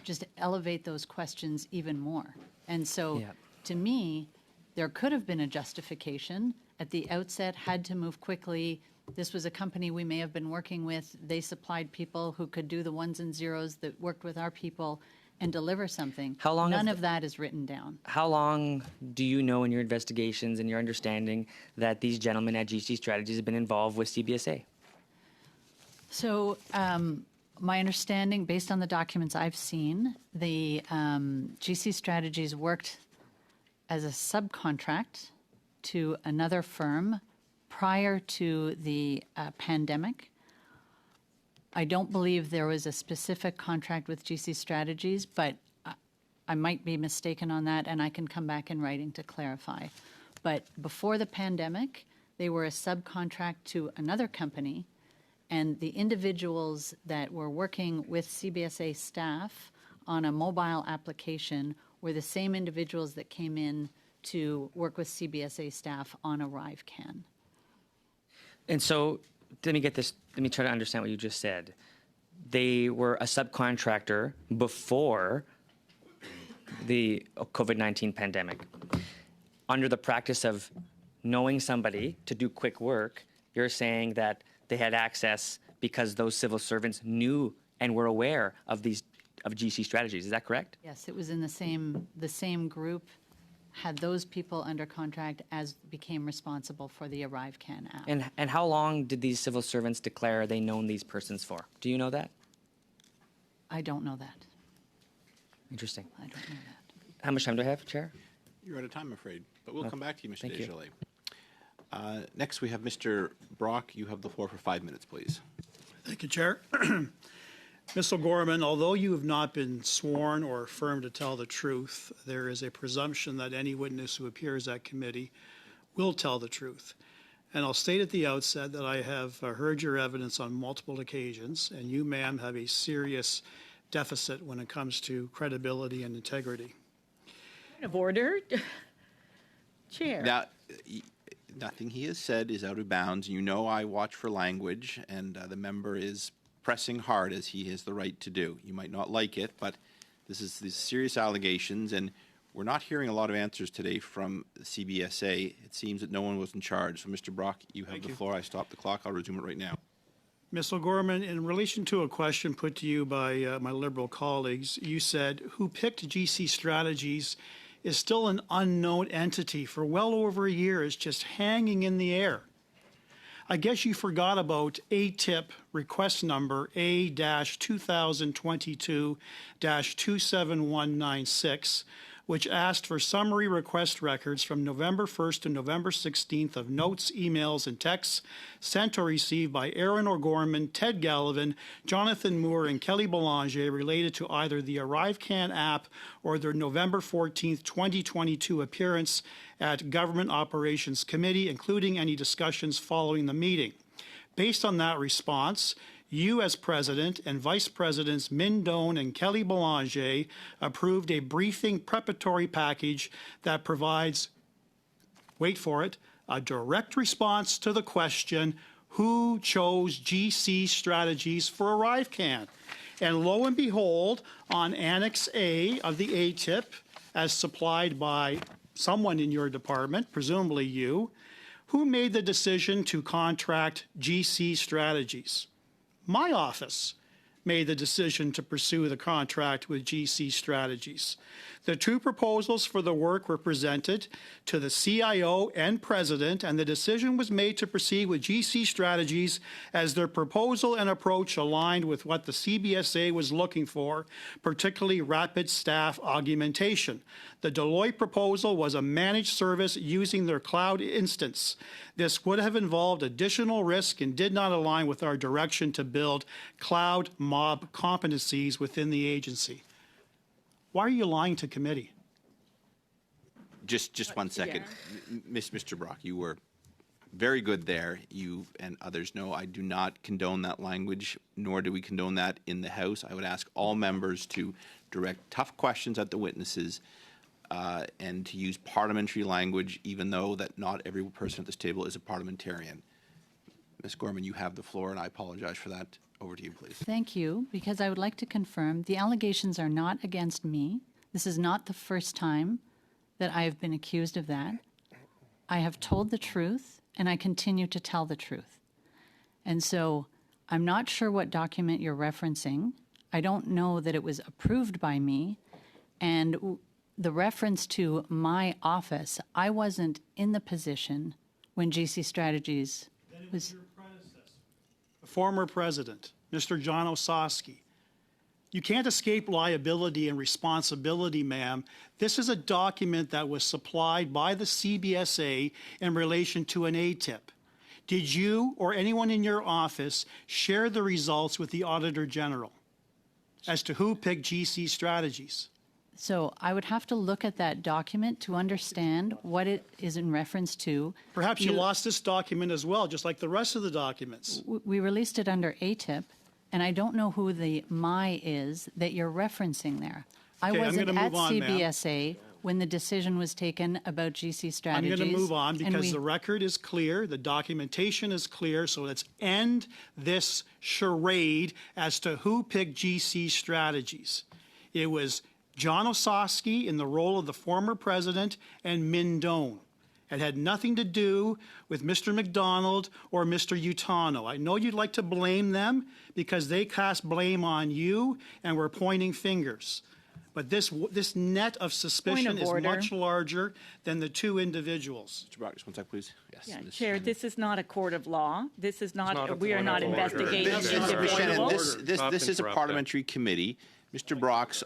just elevate those questions even more. And so to me, there could have been a justification at the outset, had to move quickly. This was a company we may have been working with. They supplied people who could do the ones and zeros that worked with our people and deliver something. How long None of that is written down. How long do you know in your investigations and your understanding that these gentlemen at GC Strategies have been involved with CBSA? So my understanding, based on the documents I've seen, the GC Strategies worked as a subcontract to another firm prior to the pandemic. I don't believe there was a specific contract with GC Strategies, but I might be mistaken on that, and I can come back in writing to clarify. But before the pandemic, they were a subcontract to another company, and the individuals that were working with CBSA staff on a mobile application were the same individuals that came in to work with CBSA staff on Arrivecan. And so, let me try to understand what you just said. They were a subcontractor before the COVID-19 pandemic. Under the practice of knowing somebody to do quick work, you're saying that they had access because those civil servants knew and were aware of GC Strategies. Is that correct? Yes, it was in the same group, had those people under contract as became responsible for the Arrivecan app. And how long did these civil servants declare they known these persons for? Do you know that? I don't know that. Interesting. I don't know that. How much time do I have, Chair? You're out of time, I'm afraid, but we'll come back to you, Mr. Thank you. Desjardins. Next, we have Mr. Brock. You have the floor for 5 minutes, please. Thank you, Chair. Ms. O'Gorman, although you have not been sworn or affirmed to tell the truth, there is a presumption that any witness who appears at committee will tell the truth. And I'll state at the outset that I have heard your evidence on multiple occasions, and you, ma'am, have a serious deficit when it comes to credibility and integrity. Point of order. Chair. Now, nothing he has said is out of bounds. You know I watch for language, and the member is pressing hard, as he has the right to do. You might not like it, but these serious allegations, and we're not hearing a lot of answers today from CBSA. It seems that no one was in charge. So, Mr. Brock, you have the floor. I stopped the clock. I'll resume it right now. Ms. O'Gorman, in relation to a question put to you by my Liberal colleagues, you said, who picked GC Strategies is still an unknown entity for well over a year. It's just hanging in the air. I guess you forgot about ATIP request number A-2022-27196, which asked for summary request records from November 1st to November 16th of notes, emails, and texts sent or received by Aaron O'Gorman, Ted Gallivan, Jonathan Moore, and Kelly Belanger related to either the Arrivecan app or their November 14th, 2022 appearance at Government Operations Committee, including any discussions following the meeting. Based on that response, you as President and Vice Presidents Min Doan and Kelly Belanger approved a briefing preparatory package that provides, wait for it, a direct response to the question, who chose GC Strategies for Arrivecan? And lo and behold, on Annex A of the ATIP, as supplied by someone in your department, presumably you, who made the decision to contract GC Strategies? My office. made the decision to pursue the contract with GC Strategies. The two proposals for the work were presented to the CIO and president, and the decision was made to proceed with GC Strategies as their proposal and approach aligned with what the CBSA was looking for, particularly rapid staff augmentation. The Deloitte proposal was a managed service using their cloud instance. This would have involved additional risk and did not align with our direction to build cloud mob competencies within the agency. Why are you lying to committee? Just 1 second. Mr. Brock, you were very good there. You and others know I do not condone that language, nor do we condone that in the House. I would ask all members to direct tough questions at the witnesses and to use parliamentary language, even though that not every person at this table is a parliamentarian. Ms. Gorman, you have the floor, and I apologize for that. Over to you, please. Thank you, because I would like to confirm the allegations are not against me. This is not the first time that I have been accused of that. I have told the truth, and I continue to tell the truth. And so I'm not sure what document you're referencing. I don't know that it was approved by me. And the reference to my office, I wasn't in the position when GC Strategies was... The former president, Mr. John Osowski. You can't escape liability and responsibility, ma'am. This is a document that was supplied by the CBSA in relation to an ATIP. Did you or anyone in your office share the results with the Auditor General as to who picked GC Strategies? So I would have to look at that document to understand what it is in reference to. Perhaps you lost this document as well, just like the rest of the documents. We released it under ATIP, and I don't know who the MI is that you're referencing there. I Okay, I'm wasn't gonna at move on, ma'am. CBSA when the decision was taken about GC I'm Strategies. going to move on and because we- the record is clear, the documentation is clear, so let's end this charade as to who picked GC Strategies. It was John Osowski in the role of the former president and Min Doan. It had nothing to do with Mr. McDonald or Mr. Utano. I know you'd like to blame them because they cast blame on you and were pointing fingers. But this net of suspicion is order. much larger than the two individuals. Mr. Brock, just 1 sec, please. Yes. Yeah, Ms. Chair, this is not a court of law. This is not a not, we are point not of order. investigating Ms. Shannon, individuals. this is a parliamentary committee. Mr. Brock's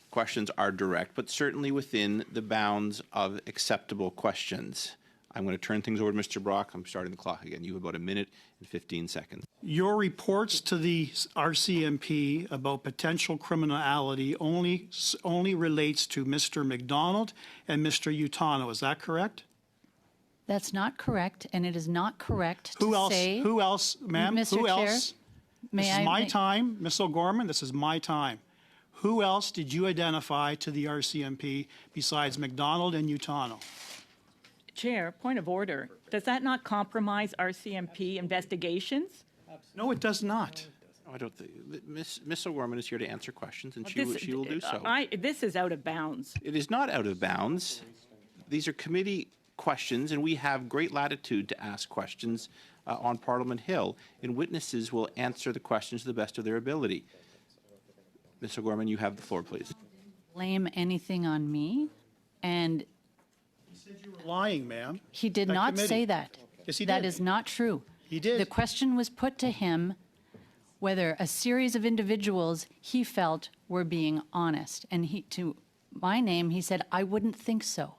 questions are direct, but certainly within the bounds of acceptable questions. I'm going to turn things over to Mr. Brock. I'm starting the clock again. You have about 1 minute and 15 seconds. Your reports to the RCMP about potential criminality only relates to Mr. McDonald and Mr. Utano. Is that correct? That's not correct, and it is not correct Who to else? say... Who else, ma'am? Mr. Who Chair, else? may This I- is my may- time, Ms. O'Gorman. This is my time. Who else did you identify to the RCMP besides McDonald and Utano? Chair, point of order. Does that not compromise RCMP investigations? No, it does not. No, I don't think. Ms. O'Gorman is here to answer questions, and This- she will do so. This is out of bounds. It is not out of bounds. These are committee questions, and we have great latitude to ask questions on Parliament Hill, and witnesses will answer the questions to the best of their ability. Ms. O'Gorman, you have the floor, please. blame anything on me, and He said you were lying, ma'am. he did That not committee. say that. Yes, he That did. is not true. He did. The question was put to him whether a series of individuals he felt were being honest. And to my name, he said, I wouldn't think so.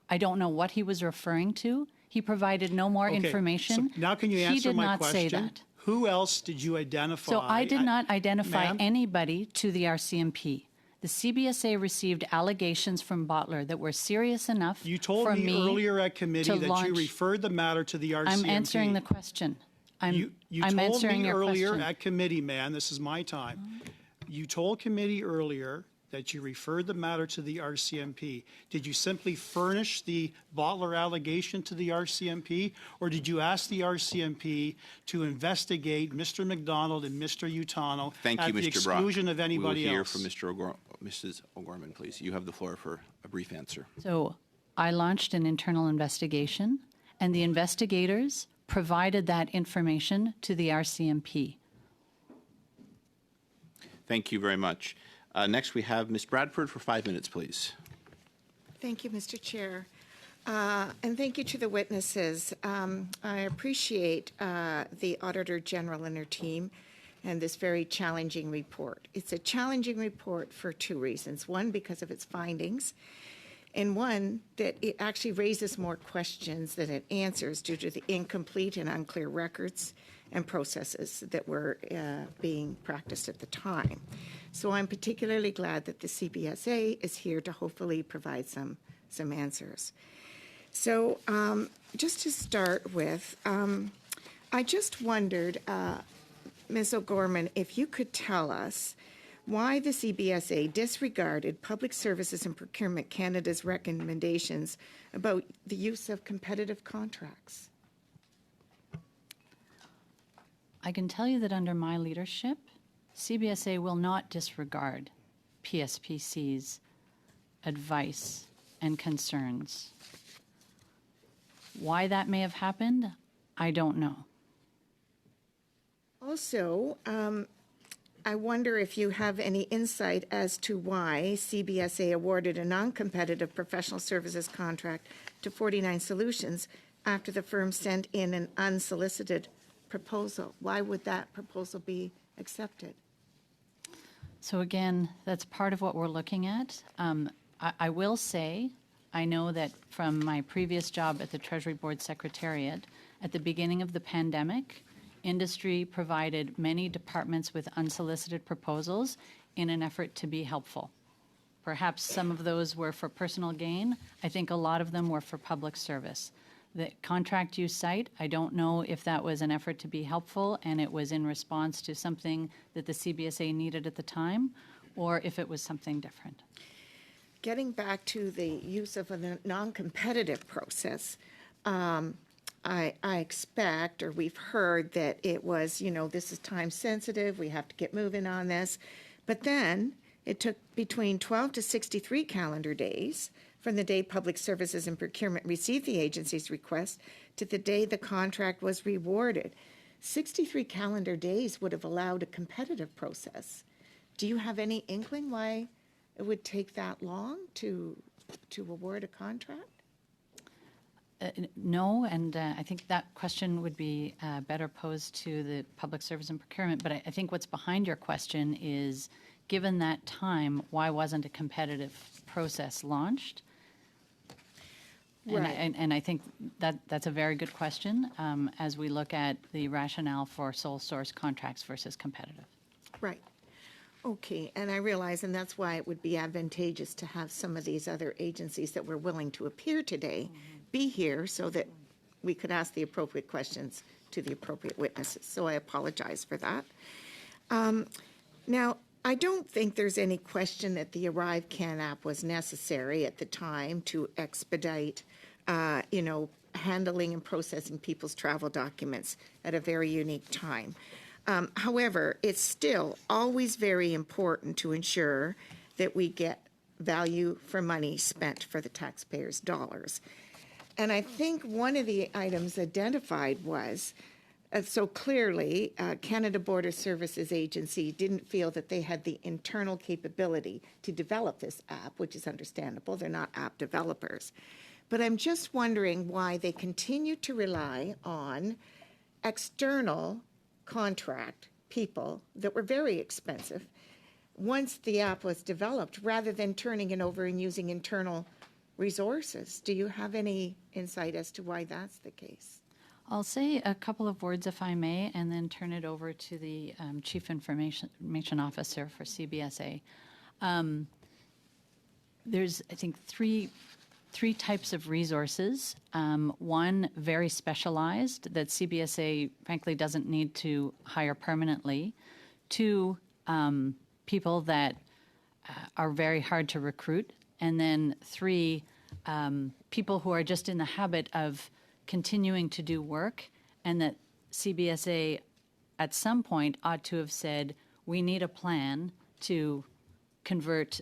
I don't know what he was referring to. He provided no more Okay, information. so now can you He answer did my not question? say that. Who else did you identify? So I did not identify ma'am? anybody to the RCMP. The CBSA received allegations from Bottler that were serious enough You told for me earlier at committee to that launch- you referred the matter to the RCMP. I'm answering the question. You I'm told answering me your earlier question. at committee, man, this is my time. You told committee earlier that you referred the matter to the RCMP. Did you simply furnish the Bottler allegation to the RCMP, or did you ask the RCMP to investigate Mr. McDonald and Mr. Utano Thank you, at the Mr. Brock. exclusion of anybody We will hear else? from Mrs. O'Gorman, please. You have the floor for a brief answer. So I launched an internal investigation, and the investigators provided that information to the RCMP. Thank you very much. Next, we have Ms. Bradford for 5 minutes, please. Thank you, Mr. Chair. And thank you to the witnesses. I appreciate the Auditor General and her team and this very challenging report. It's a challenging report for two reasons. One, because of its findings, and one, that it actually raises more questions than it answers due to the incomplete and unclear records and processes that were being practiced at the time. So I'm particularly glad that the CBSA is here to hopefully provide some answers. So just to start with, I just wondered, Ms. O'Gorman, if you could tell us why the CBSA disregarded Public Services and Procurement Canada's recommendations about the use of competitive contracts. I can tell you that under my leadership, CBSA will not disregard PSPC's advice and concerns. Why that may have happened, I don't know. Also, I wonder if you have any insight as to why CBSA awarded a non-competitive professional services contract to 49 Solutions after the firm sent in an unsolicited proposal. Why would that proposal be accepted? So again, that's part of what we're looking at. I will say, I know that from my previous job at the Treasury Board Secretariat, at the beginning of the pandemic, industry provided many departments with unsolicited proposals in an effort to be helpful. Perhaps some of those were for personal gain. I think a lot of them were for public service. The contract you cite, I don't know if that was an effort to be helpful and it was in response to something that the CBSA needed at the time, or if it was something different. Getting back to the use of a non-competitive process, I expect, or we've heard that it was, this is time sensitive, we have to get moving on this. But then it took between 12 to 63 calendar days from the day Public Services and Procurement received the agency's request to the day the contract was rewarded. 63 calendar days would have allowed a competitive process. Do you have any inkling why it would take that long to award a contract? No, and I think that question would be better posed to the Public Service and Procurement. But I think what's behind your question is, given that time, why wasn't a competitive process launched? Right. And I think that's a very good question as we look at the rationale for sole source contracts versus competitive. Right. Okay, and I realize, and that's why it would be advantageous to have some of these other agencies that were willing to appear today be here so that we could ask the appropriate questions to the appropriate witnesses. So I apologize for that. Now, I don't think there's any question that the Arrivecan app was necessary at the time to expedite, handling and processing people's travel documents at a very unique time. However, it's still always very important to ensure that we get value for money spent for the taxpayers' dollars. And I think one of the items identified was, so clearly, Canada Border Services Agency didn't feel that they had the internal capability to develop this app, which is understandable. They're not app developers. But I'm just wondering why they continue to rely on external contract people that were very expensive once the app was developed, rather than turning it over and using internal resources. Do you have any insight as to why that's the case? I'll say a couple of words, if I may, and then turn it over to the Chief Information Officer for CBSA. There's, I think, three types of resources. One, very specialized, that CBSA, frankly, doesn't need to hire permanently. Two, people that are very hard to recruit. And then three, people who are just in the habit of continuing to do work, and that CBSA at some point ought to have said, we need a plan to convert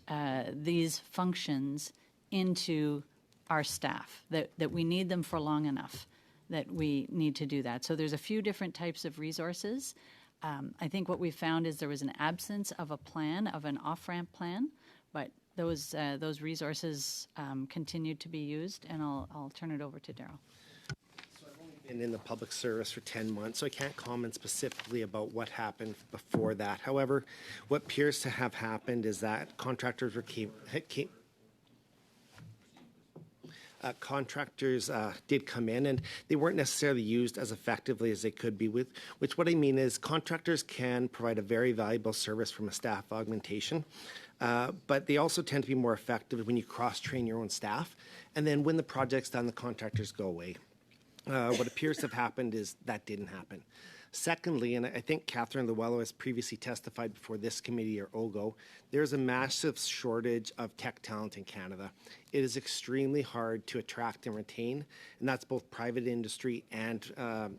these functions into our staff, that we need them for long enough, that we need to do that. So there's a few different types of resources. I think what we found is there was an absence of a plan, of an off-ramp plan, but those resources continued to be used, and I'll turn it over to Darryl. Been in the public service for 10 months, so I can't comment specifically about what happened before that. However, what appears to have happened is that contractors did come in, and they weren't necessarily used as effectively as they could be. Which what I mean is contractors can provide a very valuable service from a staff augmentation, but they also tend to be more effective when you cross-train your own staff, and then when the project's done, the contractors go away. What appears to have happened is that didn't happen. Secondly, and I think Catherine Llewellyn has previously testified before this committee or OGO, there's a massive shortage of tech talent in Canada. It is extremely hard to attract and retain, and that's both private industry and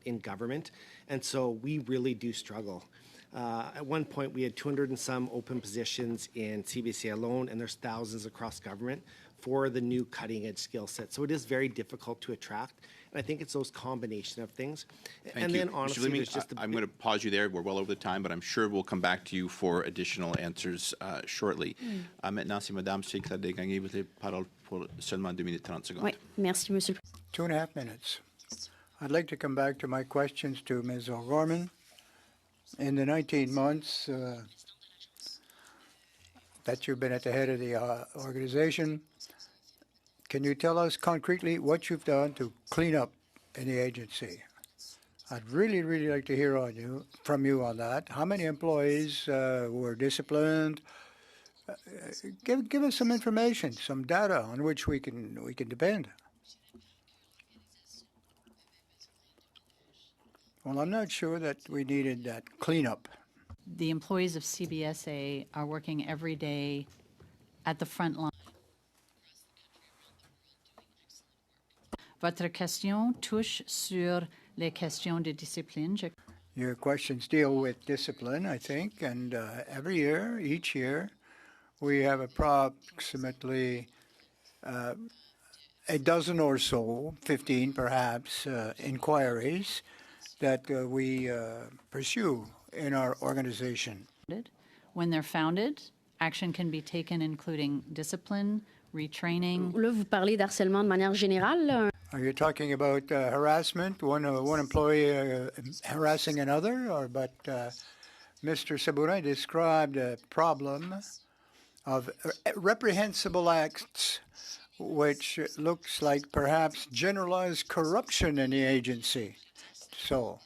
in government. And so we really do struggle. At one point, we had 200 and some open positions in CBC alone, and there's thousands across government for the new cutting-edge skill set. So it is very difficult to attract. And I think it's those combination of things. Thank you. Honestly, there's just I'm going to pause you there. We're well over the time, but I'm sure we'll come back to you for additional answers shortly. Maintenant, c'est Madame Secrétaire Desgagnés, vous avez parole pour seulement 2 minutes 30 secondes. Oui, merci, Monsieur. 2.5 minutes. I'd like to come back to my questions to Ms. O'Gorman. In the 19 months that you've been at the head of the organization, can you tell us concretely what you've done to clean up in the agency? I'd really, really like to hear from you on that. How many employees were disciplined? Give us some information, some data on which we can depend. Well, I'm not sure that we needed that cleanup. The employees of CBSA are working every day at the front line. Votre question touche sur les questions de discipline. Your questions deal with discipline, I think, and each year, we have approximately a dozen or so, 15 perhaps, inquiries that we pursue in our organization. When they're founded, action can be taken, including discipline, retraining. Là, vous parlez d'harcèlement de manière générale. Are you talking about harassment, one employee harassing another, but Mr. Sabourin described a problem of reprehensible acts, which looks like perhaps generalized corruption in the agency. So,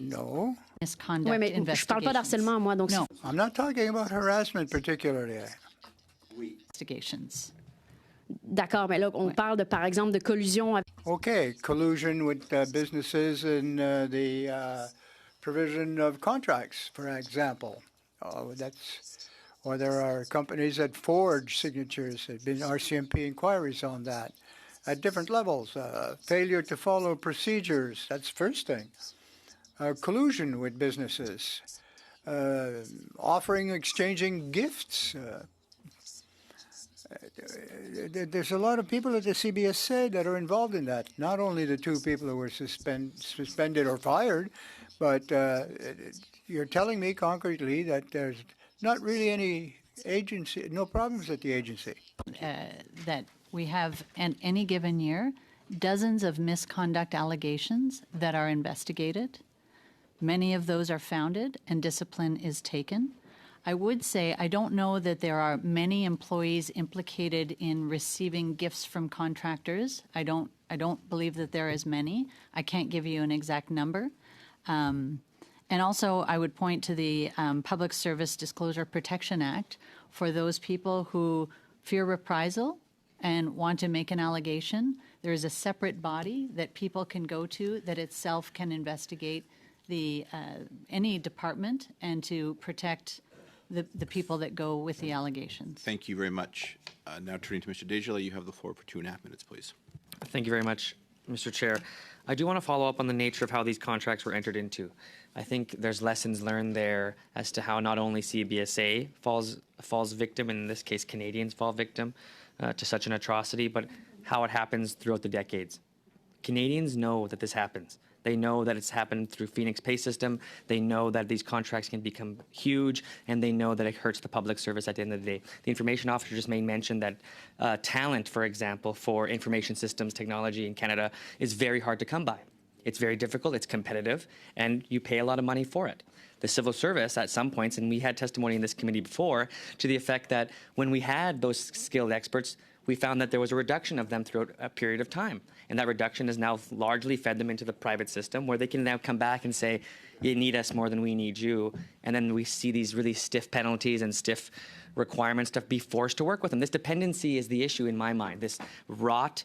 no. Misconduct Oui, mais je parle pas d'harcèlement, moi, donc no. I'm not talking about harassment particularly. Investigations. D'accord, mais là, on parle de, par exemple, de collusion avec. Okay, collusion with businesses in the provision of contracts, for example. Or there are companies that forge signatures. There have been RCMP inquiries on that at different levels. Failure to follow procedures, that's the first thing. Collusion with businesses. Exchanging gifts. There's a lot of people at the CBSA that are involved in that. Not only the 2 people who were suspended or fired, but you're telling me concretely that there's not really no problems at the agency. That we have, in any given year, dozens of misconduct allegations that are investigated. Many of those are founded and discipline is taken. I would say I don't know that there are many employees implicated in receiving gifts from contractors. I don't believe that there are as many. I can't give you an exact number. And also, I would point to the Public Service Disclosure Protection Act for those people who fear reprisal and want to make an allegation. There is a separate body that people can go to that itself can investigate any department and to protect the people that go with the allegations. Thank you very much. Now turning to Mr. Desjardins, you have the floor for 2.5 minutes, please. Thank you very much, Mr. Chair. I do want to follow up on the nature of how these contracts were entered into. I think there's lessons learned there as to how not only CBSA falls victim, and in this case Canadians fall victim to such an atrocity, but how it happens throughout the decades. Canadians know that this happens. They know that it's happened through Phoenix Pay System. They know that these contracts can become huge, and they know that it hurts the public service at the end of the day. The information officer just made mention that talent, for example, for information systems technology in Canada is very hard to come by. It's very difficult, it's competitive, and you pay a lot of money for it. The civil service at some points, and we had testimony in this committee before, to the effect that when we had those skilled experts, we found that there was a reduction of them throughout a period of time. And that reduction has now largely fed them into the private system, where they can now come back and say, you need us more than we need you. And then we see these really stiff penalties and stiff requirements to be forced to work with them. This dependency is the issue in my mind. This rot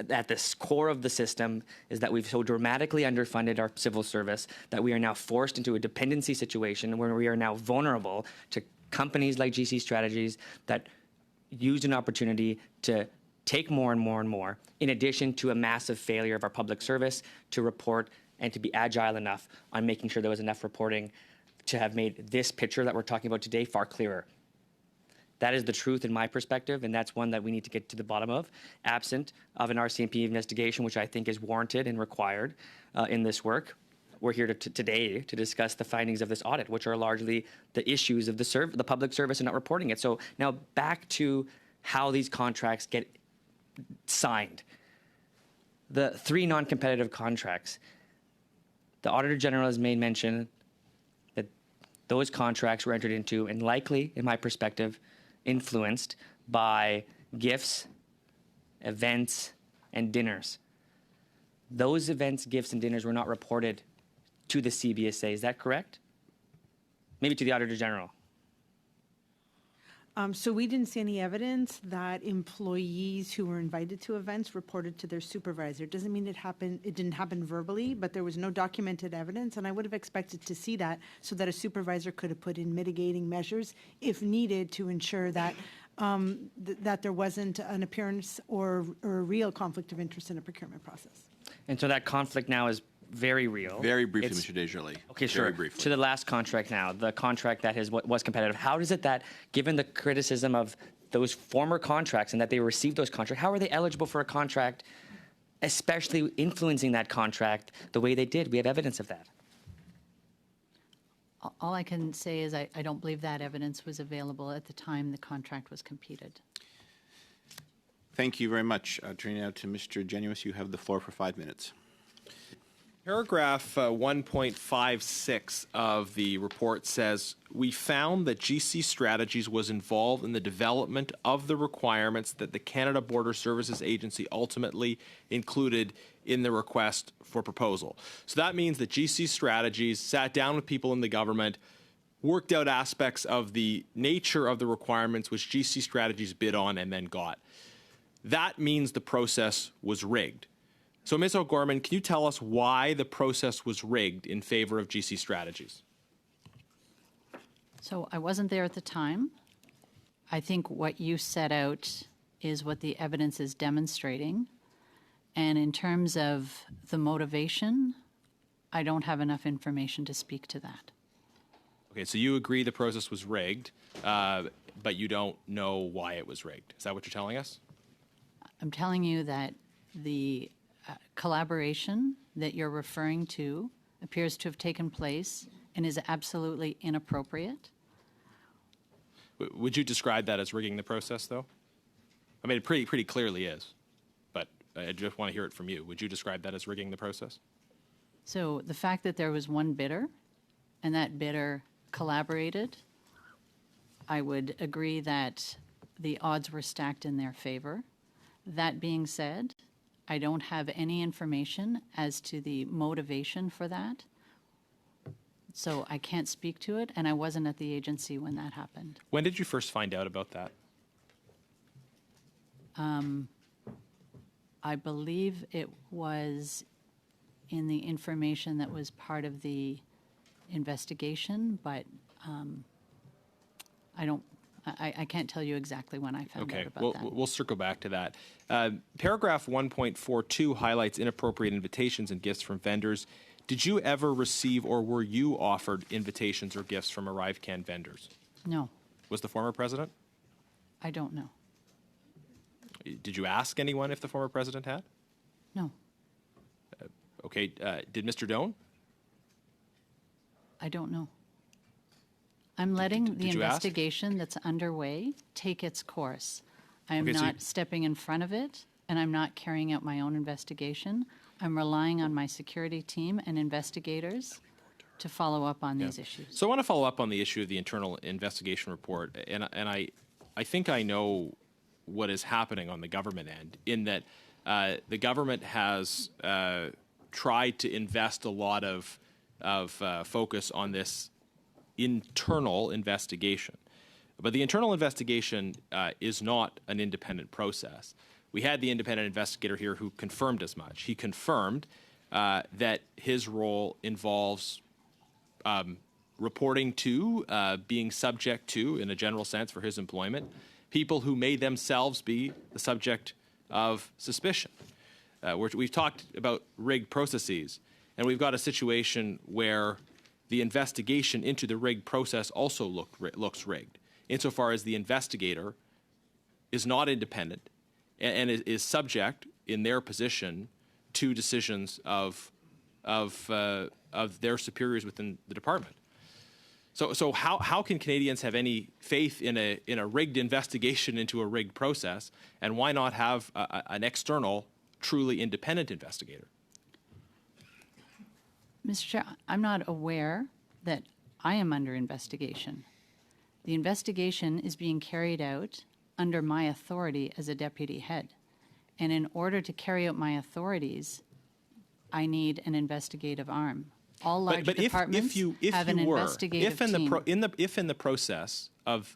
at the core of the system is that we've so dramatically underfunded our civil service that we are now forced into a dependency situation where we are now vulnerable to companies like GC Strategies that used an opportunity to take more and more and more, in addition to a massive failure of our public service to report and to be agile enough on making sure there was enough reporting to have made this picture that we're talking about today far clearer. That is the truth in my perspective, and that's one that we need to get to the bottom of, absent of an RCMP investigation, which I think is warranted and required in this work. We're here today to discuss the findings of this audit, which are largely the issues of the public service and not reporting it. So now back to how these contracts get signed. The 3 non-competitive contracts, the Auditor General has made mention that those contracts were entered into and likely, in my perspective, influenced by gifts, events, and dinners. Those events, gifts, and dinners were not reported to the CBSA. Is that correct? Maybe to the Auditor General. So we didn't see any evidence that employees who were invited to events reported to their supervisor. Doesn't mean it happened. It didn't happen verbally, but there was no documented evidence, and I would have expected to see that so that a supervisor could have put in mitigating measures if needed to ensure that that there wasn't an appearance or a real conflict of interest in a procurement process. And so that conflict now is very real. Very briefly, Mr. Desjardins. Okay, sure. Very briefly. To the last contract now, the contract that was competitive. How is it that, given the criticism of those former contracts and that they received those contracts, how are they eligible for a contract, especially influencing that contract the way they did? We have evidence of that. All I can say is I don't believe that evidence was available at the time the contract was competed. Thank you very much. Turning now to Mr. Genuis, you have the floor for 5 minutes. Paragraph 1.56 of the report says, we found that GC Strategies was involved in the development of the requirements that the Canada Border Services Agency ultimately included in the request for proposal. So that means that GC Strategies sat down with people in the government, worked out aspects of the nature of the requirements which GC Strategies bid on and then got. That means the process was rigged. So, Ms. O'Gorman, can you tell us why the process was rigged in favor of GC Strategies? So I wasn't there at the time. I think what you set out is what the evidence is demonstrating. And in terms of the motivation, I don't have enough information to speak to that. Okay, so you agree the process was rigged, but you don't know why it was rigged. Is that what you're telling us? I'm telling you that the collaboration that you're referring to appears to have taken place and is absolutely inappropriate. Would you describe that as rigging the process, though? I mean, it pretty clearly is, but I just want to hear it from you. Would you describe that as rigging the process? So the fact that there was one bidder and that bidder collaborated, I would agree that the odds were stacked in their favor. That being said, I don't have any information as to the motivation for that. So I can't speak to it, and I wasn't at the agency when that happened. When did you first find out about that? I believe it was in the information that was part of the investigation, but I can't tell you exactly when I found out about that. We'll circle back to that. Paragraph 1.42 highlights inappropriate invitations and gifts from vendors. Did you ever receive or were you offered invitations or gifts from Arrivecan vendors? No, Was the former president? I don't know. Did you ask anyone if the former president had? No. Okay, did Mr. Doan? I don't know. I'm letting the did you ask? investigation that's underway take its course. I am Okay, so not stepping in front of it, and I'm not carrying out my own investigation. I'm relying on my security team and investigators to follow up on these issues. So I want to follow up on the issue of the internal investigation report, and I think I know what is happening on the government end, in that the government has tried to invest a lot of focus on this internal investigation. But the internal investigation is not an independent process. We had the independent investigator here who confirmed as much. He confirmed that his role involves reporting to, being subject to, in a general sense for his employment, people who may themselves be the subject of suspicion. We've talked about rigged processes, and we've got a situation where the investigation into the rigged process also looks rigged, insofar as the investigator is not independent and is subject, in their position, to decisions of their superiors within the department. So how can Canadians have any faith in a rigged investigation into a rigged process, and why not have an external, truly independent investigator? Mr. Chair, I'm not aware that I am under investigation. The investigation is being carried out under my authority as a deputy head. And in order to carry out my authorities, I need an investigative arm. All large departments have an investigative team. If in the process of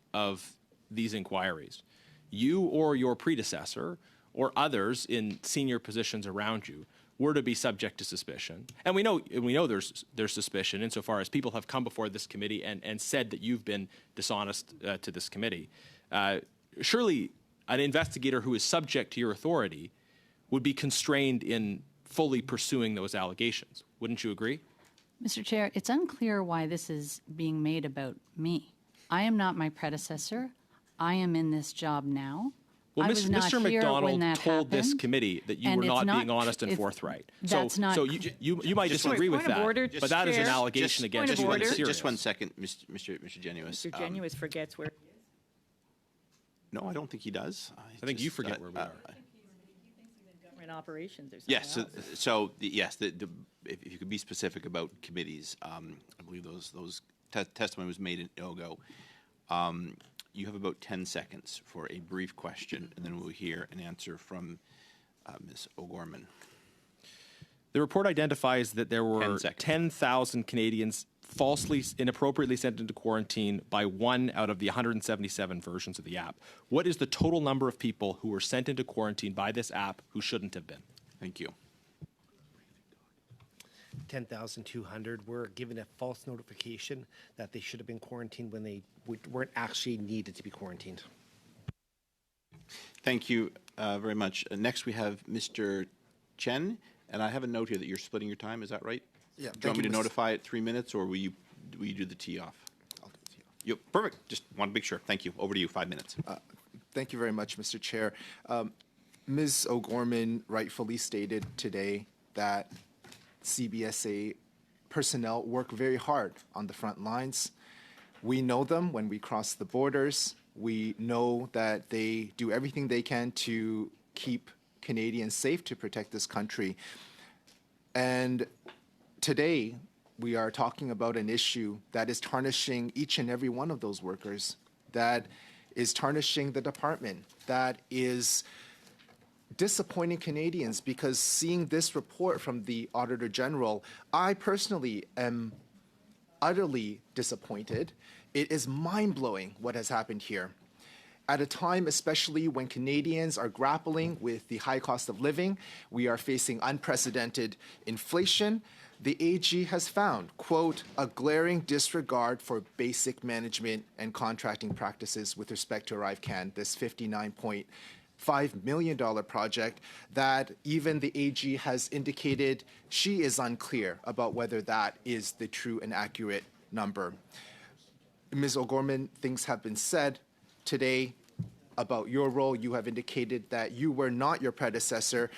these inquiries, you or your predecessor or others in senior positions around you were to be subject to suspicion, and we know there's suspicion insofar as people have come before this committee and said that you've been dishonest to this committee, surely an investigator who is subject to your authority would be constrained in fully pursuing those allegations. Wouldn't you agree? Mr. Chair, it's unclear why this is being made about me. I am not my predecessor. I am in this job now. Well, I was not Mr. here when McDonald that told this happened, committee that you and were it's not not being honest and if- forthright. that's not- So you might disagree with point of that, order, but that is an Chair. allegation against point you. of and it's order. serious. Just one second, Mr. Genuous. Mr. Genuous forgets where. No, I don't think he does. I think you forget where we are. Government operations or something Yes. else. Yes. If you could be specific about committees, I believe those testimony was made in Ilgo. You have about 10 seconds for a brief question, and then we'll hear an answer from Ms. O'Gorman. The report identifies that there were 10 seconds. 10,000 Canadians falsely, inappropriately sent into quarantine by one out of the 177 versions of the app. What is the total number of people who were sent into quarantine by this app who shouldn't have been? Thank you. 10,200 were given a false notification that they should have been quarantined when they weren't actually needed to be quarantined. Thank you very much. Next, we have Mr. Chen, and I have a note here that you're splitting your time. Is that right? Yeah. Do you want me to notify at 3 minutes, or will you do the tee off? I'll do the tee off. Yep, perfect. Just want to make sure. Thank you. Over to you. 5 minutes. Thank you very much, Mr. Chair. Ms. O'Gorman rightfully stated today that CBSA personnel work very hard on the front lines. We know them when we cross the borders. We know that they do everything they can to keep Canadians safe, to protect this country. And today, we are talking about an issue that is tarnishing each and every one of those workers, that is tarnishing the department, that is disappointing Canadians, because seeing this report from the Auditor General, I personally am utterly disappointed. It is mind-blowing what has happened here. At a time, especially when Canadians are grappling with the high cost of living, we are facing unprecedented inflation, the AG has found, quote, a glaring disregard for basic management and contracting practices with respect to Arrivecan, this $59.5 million project that even the AG has indicated she is unclear about whether that is the true and accurate number. Ms. O'Gorman, things have been said today about your role. You have indicated that you were not your predecessor.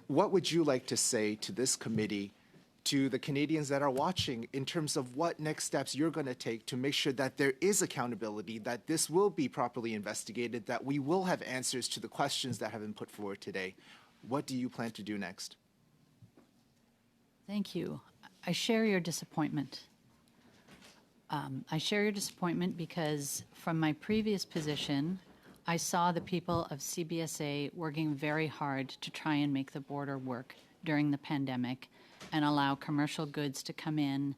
what would you like to say to this committee, to the Canadians that are watching, in terms of what next steps you're going to take to make sure that there is accountability, that this will be properly investigated, that we will have answers to the questions that have been put forward today? What do you plan to do next? Thank you. I share your disappointment. I share your disappointment because from my previous position, I saw the people of CBSA working very hard to try and make the border work during the pandemic and allow commercial goods to come in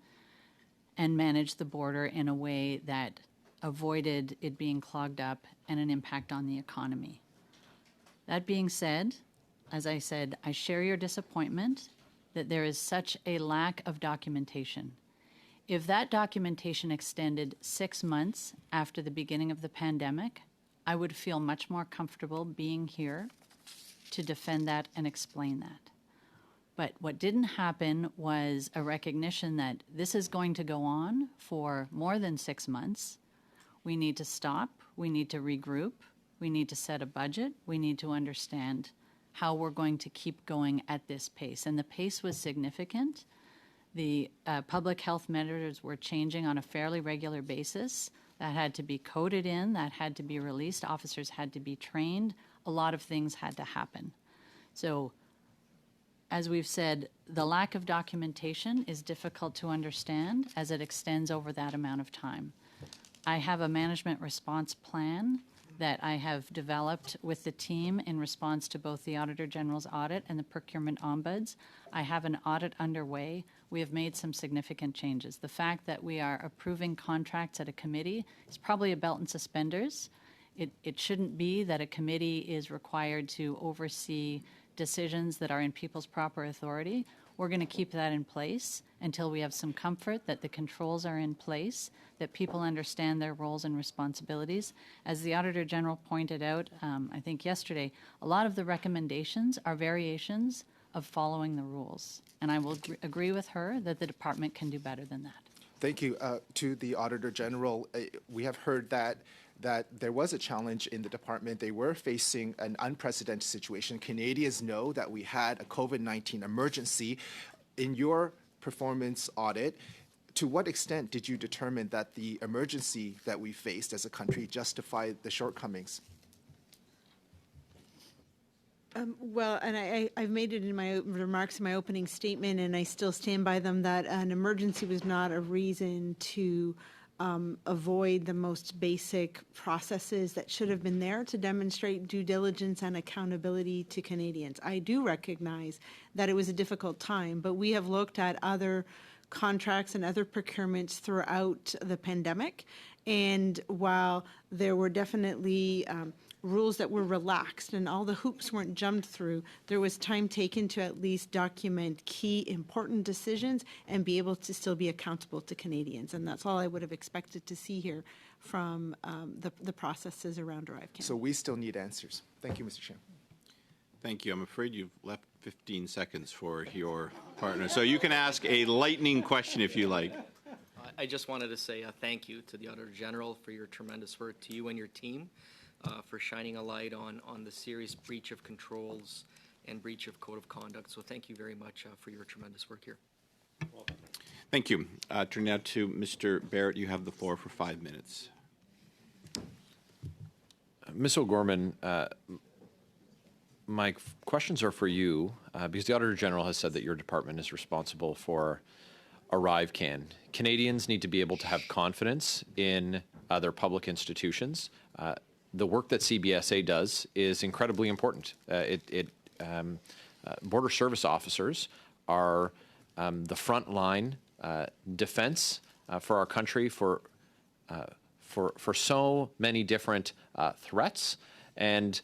and manage the border in a way that avoided it being clogged up and an impact on the economy. That being said, as I said, I share your disappointment that there is such a lack of documentation. If that documentation extended 6 months after the beginning of the pandemic, I would feel much more comfortable being here to defend that and explain that. But what didn't happen was a recognition that this is going to go on for more than 6 months. We need to stop, we need to regroup, we need to set a budget, we need to understand how we're going to keep going at this pace. And the pace was significant. The public health measures were changing on a fairly regular basis. That had to be coded in, that had to be released, officers had to be trained, a lot of things had to happen. So, as we've said, the lack of documentation is difficult to understand as it extends over that amount of time. I have a management response plan that I have developed with the team in response to both the Auditor General's audit and the procurement ombuds. I have an audit underway. We have made some significant changes. The fact that we are approving contracts at a committee is probably a belt and suspenders. It shouldn't be that a committee is required to oversee decisions that are in people's proper authority. We're going to keep that in place until we have some comfort that the controls are in place, that people understand their roles and responsibilities. As the Auditor General pointed out, I think yesterday, a lot of the recommendations are variations of following the rules. And I will agree with her that the department can do better than that. Thank you. To the Auditor General, we have heard that there was a challenge in the department. They were facing an unprecedented situation. Canadians know that we had a COVID-19 emergency. In your performance audit, to what extent did you determine that the emergency that we faced as a country justified the shortcomings? Well, and I've made it in my remarks in my opening statement, and I still stand by them, that an emergency was not a reason to avoid the most basic processes that should have been there to demonstrate due diligence and accountability to Canadians. I do recognize that it was a difficult time, but we have looked at other contracts and other procurements throughout the pandemic, and while there were definitely rules that were relaxed and all the hoops weren't jumped through, there was time taken to at least document key important decisions and be able to still be accountable to Canadians. And that's all I would have expected to see here from the processes around Arrivecan. So we still need answers. Thank you, Mr. Chair. Thank you. I'm afraid you've left 15 seconds for your partner. So you can ask a lightning question if you like. I just wanted to say thank you to the Auditor General for your tremendous work, to you and your team, for shining a light on the serious breach of controls and breach of code of conduct. So thank you very much for your tremendous work here. Thank you. Turn now to Mr. Barrett. You have the floor for 5 minutes. Ms. O'Gorman, my questions are for you because the Auditor General has said that your department is responsible for Arrivecan. Canadians need to be able to have confidence in their public institutions. The work that CBSA does is incredibly important. Border service officers are the frontline defense for our country for so many different threats, and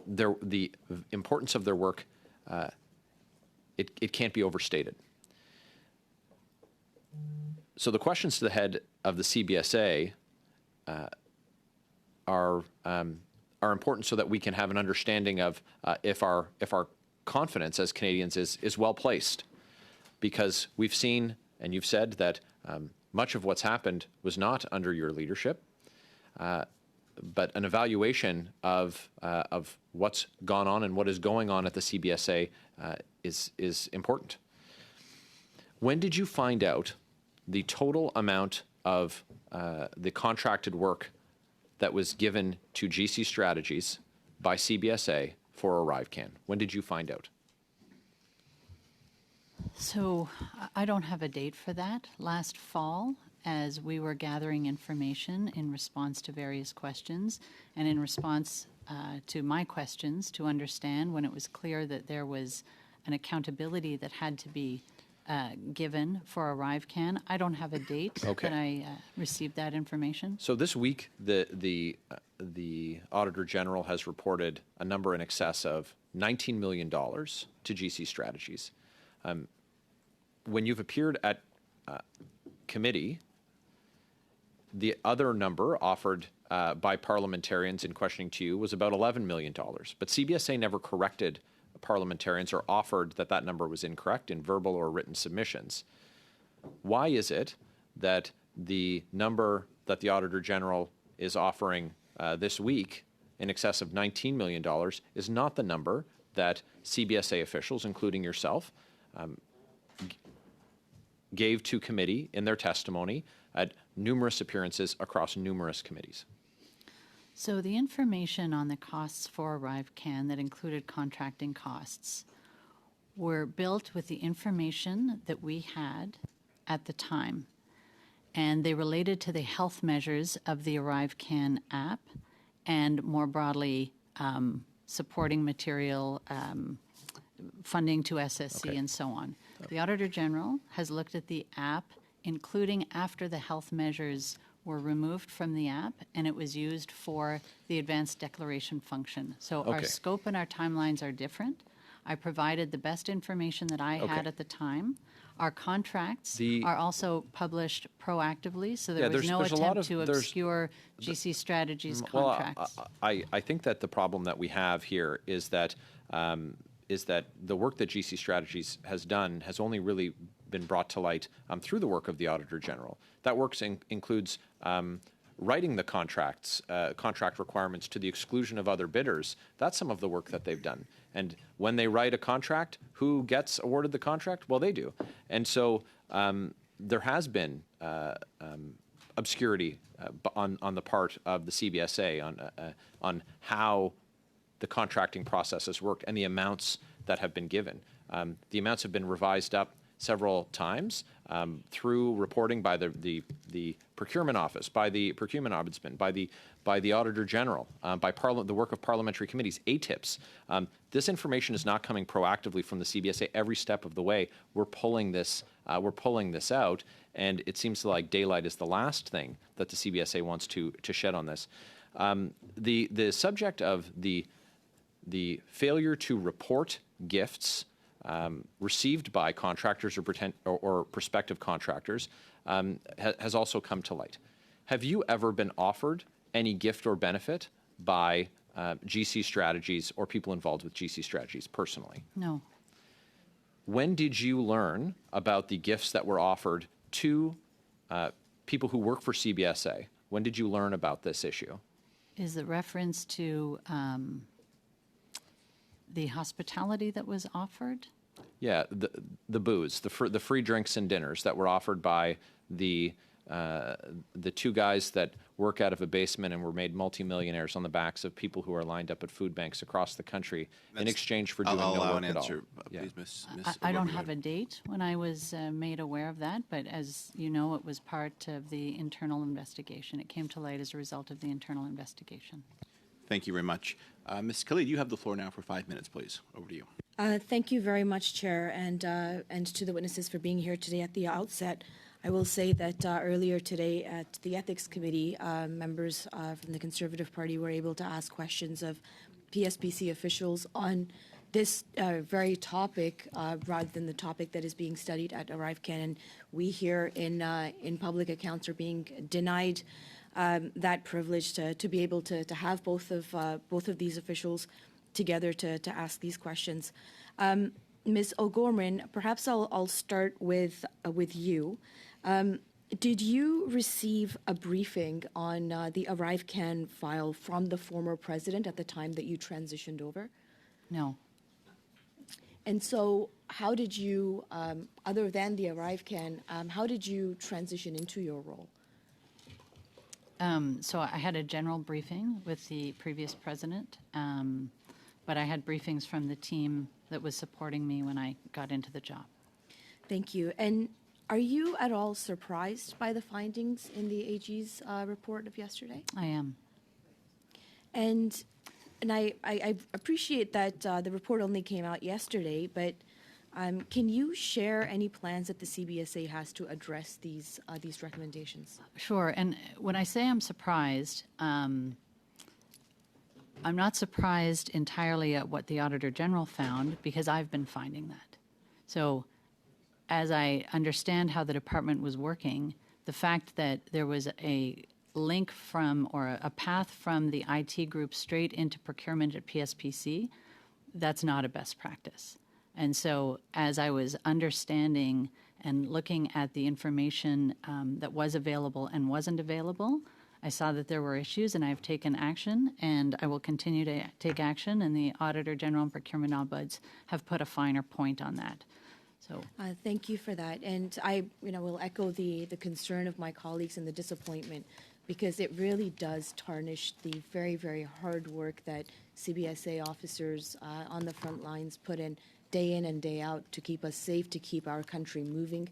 the importance of their work it can't be overstated. So the questions to the head of the CBSA are important so that we can have an understanding of if our confidence as Canadians is well placed, because we've seen, and you've said that much of what's happened was not under your leadership. an evaluation of what's gone on and what is going on at the CBSA is important. When did you find out the total amount of the contracted work that was given to GC Strategies by CBSA for Arrivecan? When did you find out? So I don't have a date for that. Last fall, as we were gathering information in response to various questions and in response to my questions to understand when it was clear that there was an accountability that had to be given for Arrivecan. I don't have a date that I received that information. So this week, the Auditor General has reported a number in excess of $19 million to GC Strategies. When you've appeared at committee, the other number offered by parliamentarians in questioning to you was about $11 million. But CBSA never corrected parliamentarians or offered that number was incorrect in verbal or written submissions. Why is it that the number that the Auditor General is offering this week in excess of $19 million is not the number that CBSA officials, including yourself, gave to committee in their testimony at numerous appearances across numerous committees? So the information on the costs for Arrivecan that included contracting costs were built with the information that we had at the time, and they related to the health measures of the Arrivecan app and more broadly supporting material, funding to SSC and so on. The Auditor General has looked at the app, including after the health measures were removed from the app and it was used for the advanced declaration function. So our scope and our timelines are different. I provided the best information that I had at the time. Our contracts are also published proactively, so there was no attempt to obscure GC Strategies contracts. Well, I think that the problem that we have here is that the work that GC Strategies has done has only really been brought to light through the work of the Auditor General. That work includes writing the contract requirements to the exclusion of other bidders. That's some of the work that they've done. And when they write a contract, who gets awarded the contract? Well, they do. And so there has been obscurity on the part of the CBSA on how the contracting process has worked and the amounts that have been given. The amounts have been revised up several times through reporting by the procurement office, by the procurement ombudsman, by the Auditor General, by the work of parliamentary committees, ATIPs. This information is not coming proactively from the CBSA every step of the way. We're pulling this out, and it seems like daylight is the last thing that the CBSA wants to shed on this. The subject of the failure to report gifts received by contractors or prospective contractors has also come to light. Have you ever been offered any gift or benefit by GC Strategies or people involved with GC Strategies personally? No. When did you learn about the gifts that were offered to people who work for CBSA? When did you learn about this issue? Is the reference to the hospitality that was offered? Yeah, the booze, the free drinks and dinners that were offered by the two guys that work out of a basement and were made multimillionaires on the backs of people who are lined up at food banks across the country in exchange for doing no work at all. Please, Ms. I don't have a date when I was made aware of that, but as you know, it was part of the internal investigation. It came to light as a result of the internal investigation. Thank you very much. Ms. Khalid, you have the floor now for 5 minutes, please. Over to you. Thank you very much, Chair, and to the witnesses for being here today. At the outset, I will say that earlier today at the Ethics Committee, members from the Conservative Party were able to ask questions of PSPC officials on this very topic rather than the topic that is being studied at Arrivecan. And we here in public accounts are being denied that privilege to be able to have both of these officials together to ask these questions. Ms. O'Gorman, perhaps I'll start with you. Did you receive a briefing on the Arrivecan file from the former president at the time that you transitioned over? No. And so how did you, other than the Arrivecan, how did you transition into your role? So I had a general briefing with the previous president, but I had briefings from the team that was supporting me when I got into the job. Thank you. And are you at all surprised by the findings in the AG's report of yesterday? I am. And I appreciate that the report only came out yesterday, but can you share any plans that the CBSA has to address these recommendations? Sure. And when I say I'm surprised, I'm not surprised entirely at what the Auditor General found because I've been finding that. So as I understand how the department was working, the fact that there was a link from or a path from the IT group straight into procurement at PSPC, that's not a best practice. And so as I was understanding and looking at the information that was available and wasn't available, I saw that there were issues and I've taken action and I will continue to take action, and the Auditor General and Procurement Ombuds have put a finer point on that. So thank you for that. And I will echo the concern of my colleagues and the disappointment, because it really does tarnish the very, very hard work that CBSA officers on the front lines put in and day out to keep us safe, to keep our country moving,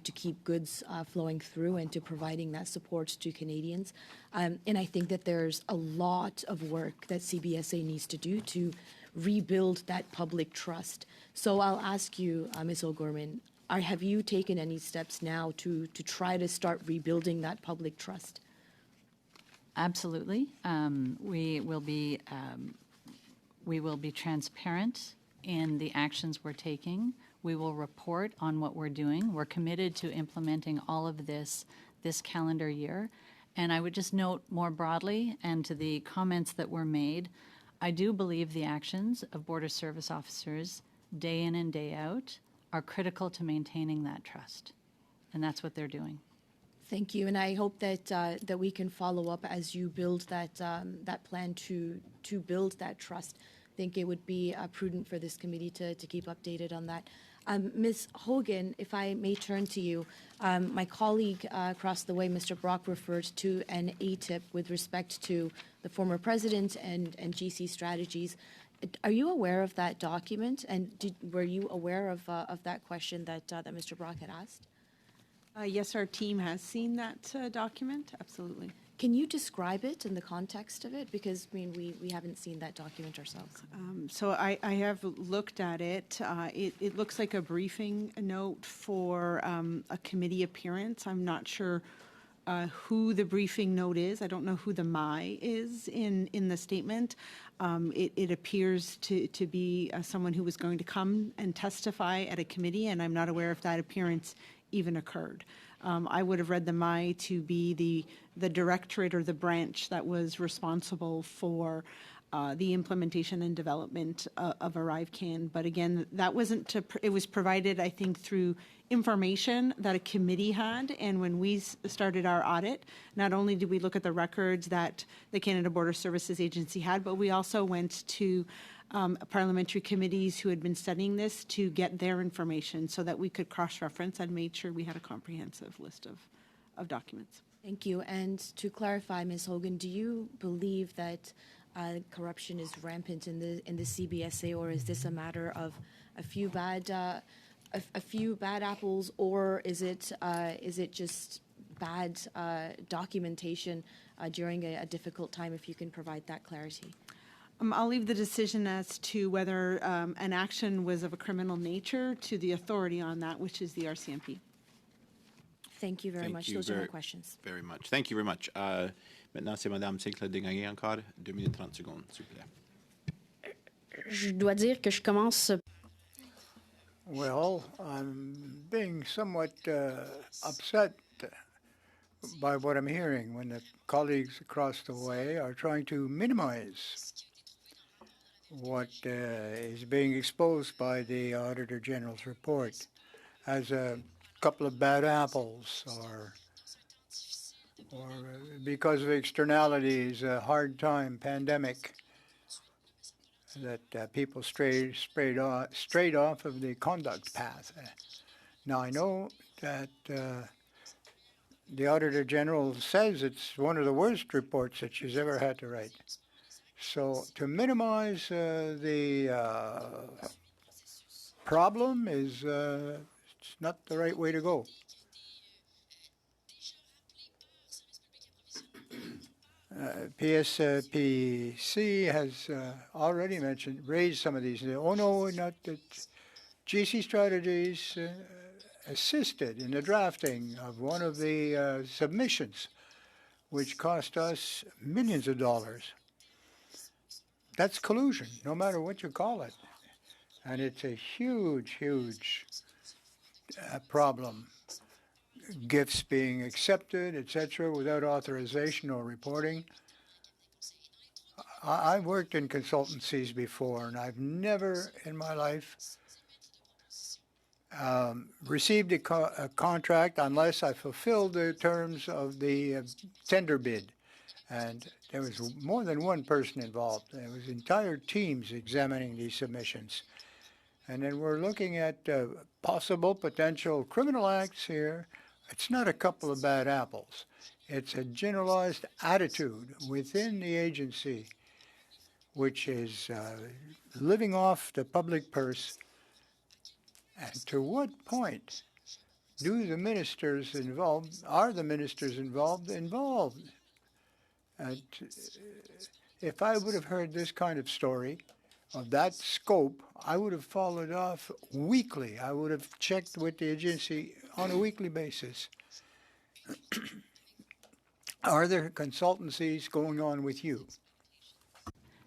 to keep goods flowing through, and to providing that support to Canadians. And I think that there's a lot of work that CBSA needs to do to rebuild that public trust. So I'll ask you, Ms. O'Gorman, have you taken any steps now to try to start rebuilding that public trust? absolutely. We will be transparent in the actions we're taking. We will report on what we're doing. We're committed to implementing all of this calendar year. And I would just note more broadly, and to the comments that were made, I do believe the actions of border service officers day in and day out are critical to maintaining that trust. And that's what they're doing. Thank you, and I hope that that we can follow up as you build that plan to build that trust. I think it would be prudent for this committee to keep updated on that. Ms. Hogan, if I may turn to you, my colleague across the way, Mr. Brock, referred to an ATIP with respect to the former president and GC strategies. Are you aware of that document, and were you aware of that question that Mr. Brock had asked? Yes, our team has seen that document, absolutely. Can you describe it in the context of it? Because, I mean, we haven't seen that document ourselves. So I have looked at it. It looks like a briefing note for a committee appearance. I'm not sure who the briefing note is. I don't know who the MI is in the statement. It appears to be someone who was going to come and testify at a committee, and I'm not aware if that appearance even occurred. I would have read the MI to be the directorate or the branch that was responsible for the implementation and development of Arrivecan. But again, that wasn't it was provided, I think, through information that a committee had. And when we started our audit, not only did we look at the records that the Canada Border Services Agency had, but we also went to parliamentary committees who had been studying this to get their information so that we could cross-reference and made sure we had a comprehensive list of documents. Thank you. And to clarify, Ms. Hogan, do you believe that corruption is rampant in the CBSA, or is this a matter of a few bad apples, or is it just bad documentation during a difficult time? If you can provide that clarity. I'll leave the decision as to whether an action was of a criminal nature to the authority on that, which is the RCMP. Thank you very much. Those are my questions. Very much. Thank you very much. Maintenant, c'est Madame Sinclair-Desgagnés encore. 2 minutes 30 secondes, s'il vous plaît. Je dois dire que je commence. Well, I'm being somewhat upset by what I'm hearing when the colleagues across the way are trying to minimize what is being exposed by the Auditor General's report. As a couple of bad apples or because of externalities, a hard time, pandemic, that people strayed off of the conduct path. Now, I know that the Auditor General says it's one of the worst reports that she's ever had to write. So to minimize the problem is it's not the right way to go. PSPC has already raised some of these. Oh no, not that. GC Strategies assisted in the drafting of one of the submissions, which cost us millions of dollars. That's collusion, no matter what you call it. And it's a huge, huge problem. Gifts being accepted, etc., without authorization or reporting. I've worked in consultancies before, and I've never in my life received a contract unless I fulfilled the terms of the tender bid. And there was more than one person involved. There was entire teams examining these submissions. And then we're looking at possible potential criminal acts here. It's not a couple of bad apples. It's a generalized attitude within the agency, which is living off the public purse. And to what point are the ministers involved? And if I would have heard this kind of story of that scope, I would have followed off weekly. I would have checked with the agency on a weekly basis. Are there consultancies going on with you?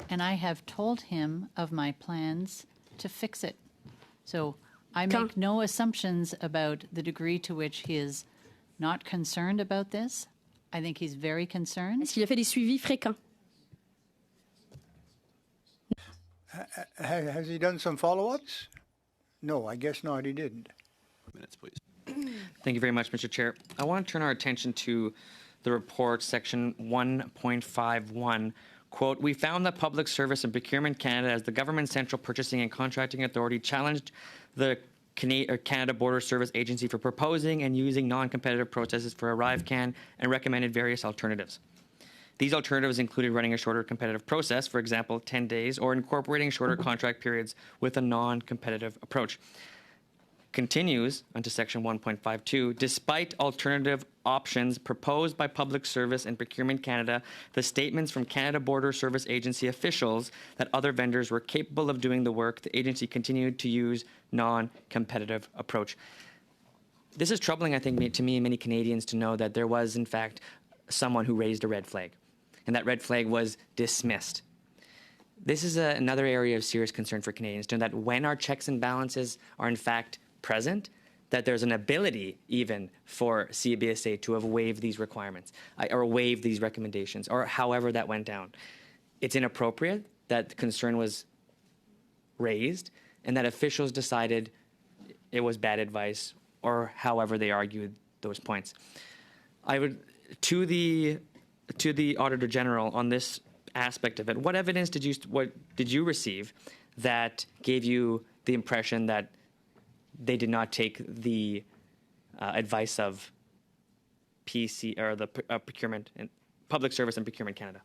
And I have told him of my plans to fix it. So I make no assumptions about the degree to which he is not concerned about this. I think he's very concerned. Est-ce qu'il a fait des suivis fréquents? Has he done some follow-ups? No, I guess not, he didn't. Minutes, please. Thank you very much, Mr. Chair. I want to turn our attention to the report, section 1.51. Quote, we found that Public Service and Procurement Canada, as the government's central purchasing and contracting authority, challenged the Canada Border Service Agency for proposing and using non-competitive processes for Arrivecan and recommended various alternatives. These alternatives included running a shorter competitive process, for example, 10 days, or incorporating shorter contract periods with a non-competitive approach. Continues onto section 1.52, despite alternative options proposed by Public Service and Procurement Canada, the statements from Canada Border Service Agency officials that other vendors were capable of doing the work, the agency continued to use non-competitive approach. This is troubling, I think, to me and many Canadians to know that there was, in fact, someone who raised a red flag, and that red flag was dismissed. This is another area of serious concern for Canadians, to know that when our checks and balances are, in fact, present, that there's an ability even for CBSA to have waived these requirements or waived these recommendations or however that went down. It's inappropriate that the concern was raised and that officials decided it was bad advice or however they argued those points. I would, to the Auditor General on this aspect of it, what evidence did you receive that gave you the impression that they did not take the advice of PC or the Procurement and Public Service and Procurement Canada?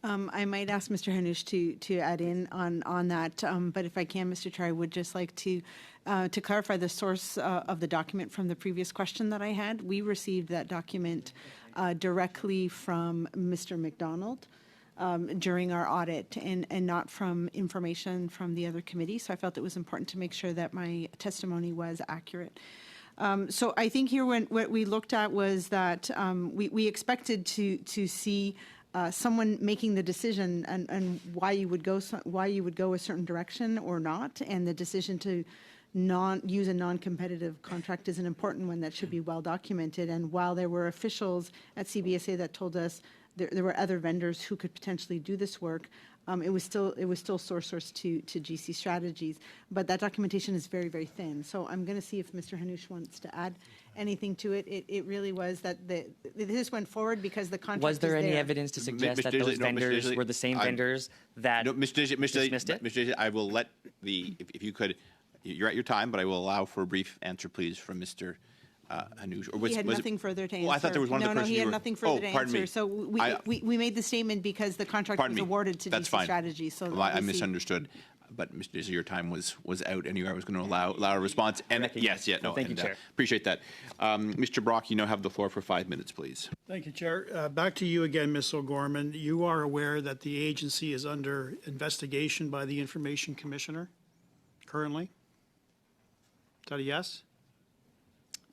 I might ask Mr. Hanush to add in on that, but if I can, Mr. Chair, I would just like to clarify the source of the document from the previous question that I had. We received that document directly from Mr. McDonald during our audit and not from information from the other committee. So I felt it was important to make sure that my testimony was accurate. So I think here what we looked at was that we expected to see someone making the decision and why you would go a certain direction or not, and the decision to use a non-competitive contract is an important one that should be well documented. And while there were officials at CBSA that told us there were other vendors who could potentially do this work, it was still source to GC Strategies, but that documentation is very, very thin. So I'm going to see if Mr. Hanush wants to add anything to it. It really was that this went forward because the contract Was there any there. evidence to suggest Mr. that those Disley, no, Mr. vendors Disley, were the same vendors that No, Mr. dismissed it? Disley, I will let if you could, you're at your time, but I will allow for a brief answer, please, from Mr. Hanush. Or He had nothing further to answer. Oh, I thought there was one of the No, persons he you had were- nothing further to pardon answer. me. So we made the statement because the contract Pardon was me. awarded to That's GC fine. Strategies. So Well, I obviously- misunderstood. But Mr. Disley, your time was out anyway. I was going to allow a response. And yes, no, Thank you, Chair. Appreciate that. Mr. Brock, you now have the floor for 5 minutes, please. Thank you, Chair. Back to you again, Ms. O'Gorman. You are aware that the agency is under investigation by the Information Commissioner currently? Is that a yes?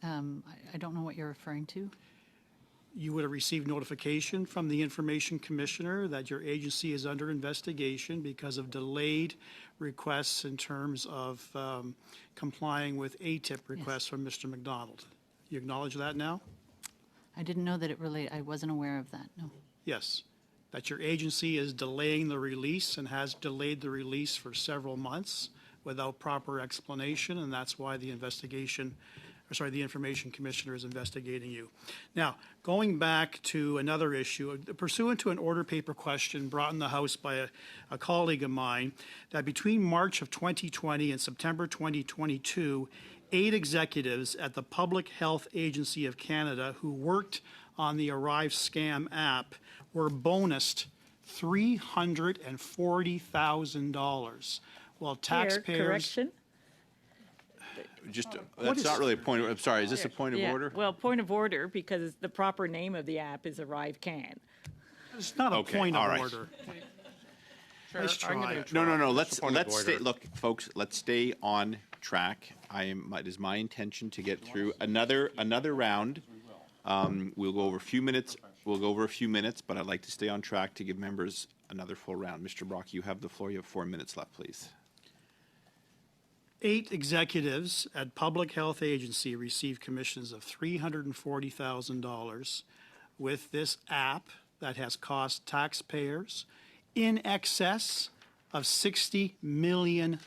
I don't know what you're referring to. You would have received notification from the Information Commissioner that your agency is under investigation because of delayed requests in terms of complying with ATIP requests from Mr. McDonald. You acknowledge that now? I didn't know that it related. I wasn't aware of that. No. Yes. That your agency is delaying the release and has delayed the release for several months without proper explanation, and that's why the the Information Commissioner is investigating you. Now, going back to another issue, pursuant to an order paper question brought in the House by a colleague of mine, that between March of 2020 and September 2022, 8 executives at the Public Health Agency of Canada who worked on the Arrive Scam app were bonused $340,000, while taxpayers... Correction? Just, that's not really a point. I'm sorry, is this a point of Yeah. order? Well, point of order, because the proper name of the app is Arrivecan. It's not a Okay, point all of right. order. Chair, Nice I'm try. gonna No. Just a point of Let's stay. order. Look, folks. Let's stay on track. It is my intention to get through another round. We'll go over a few minutes. But I'd like to stay on track to give members another full round. Mr. Brock, you have the floor. You have 4 minutes left, please. 8 executives at Public Health Agency received commissions of $340,000 with this app that has cost taxpayers in excess of $60 million.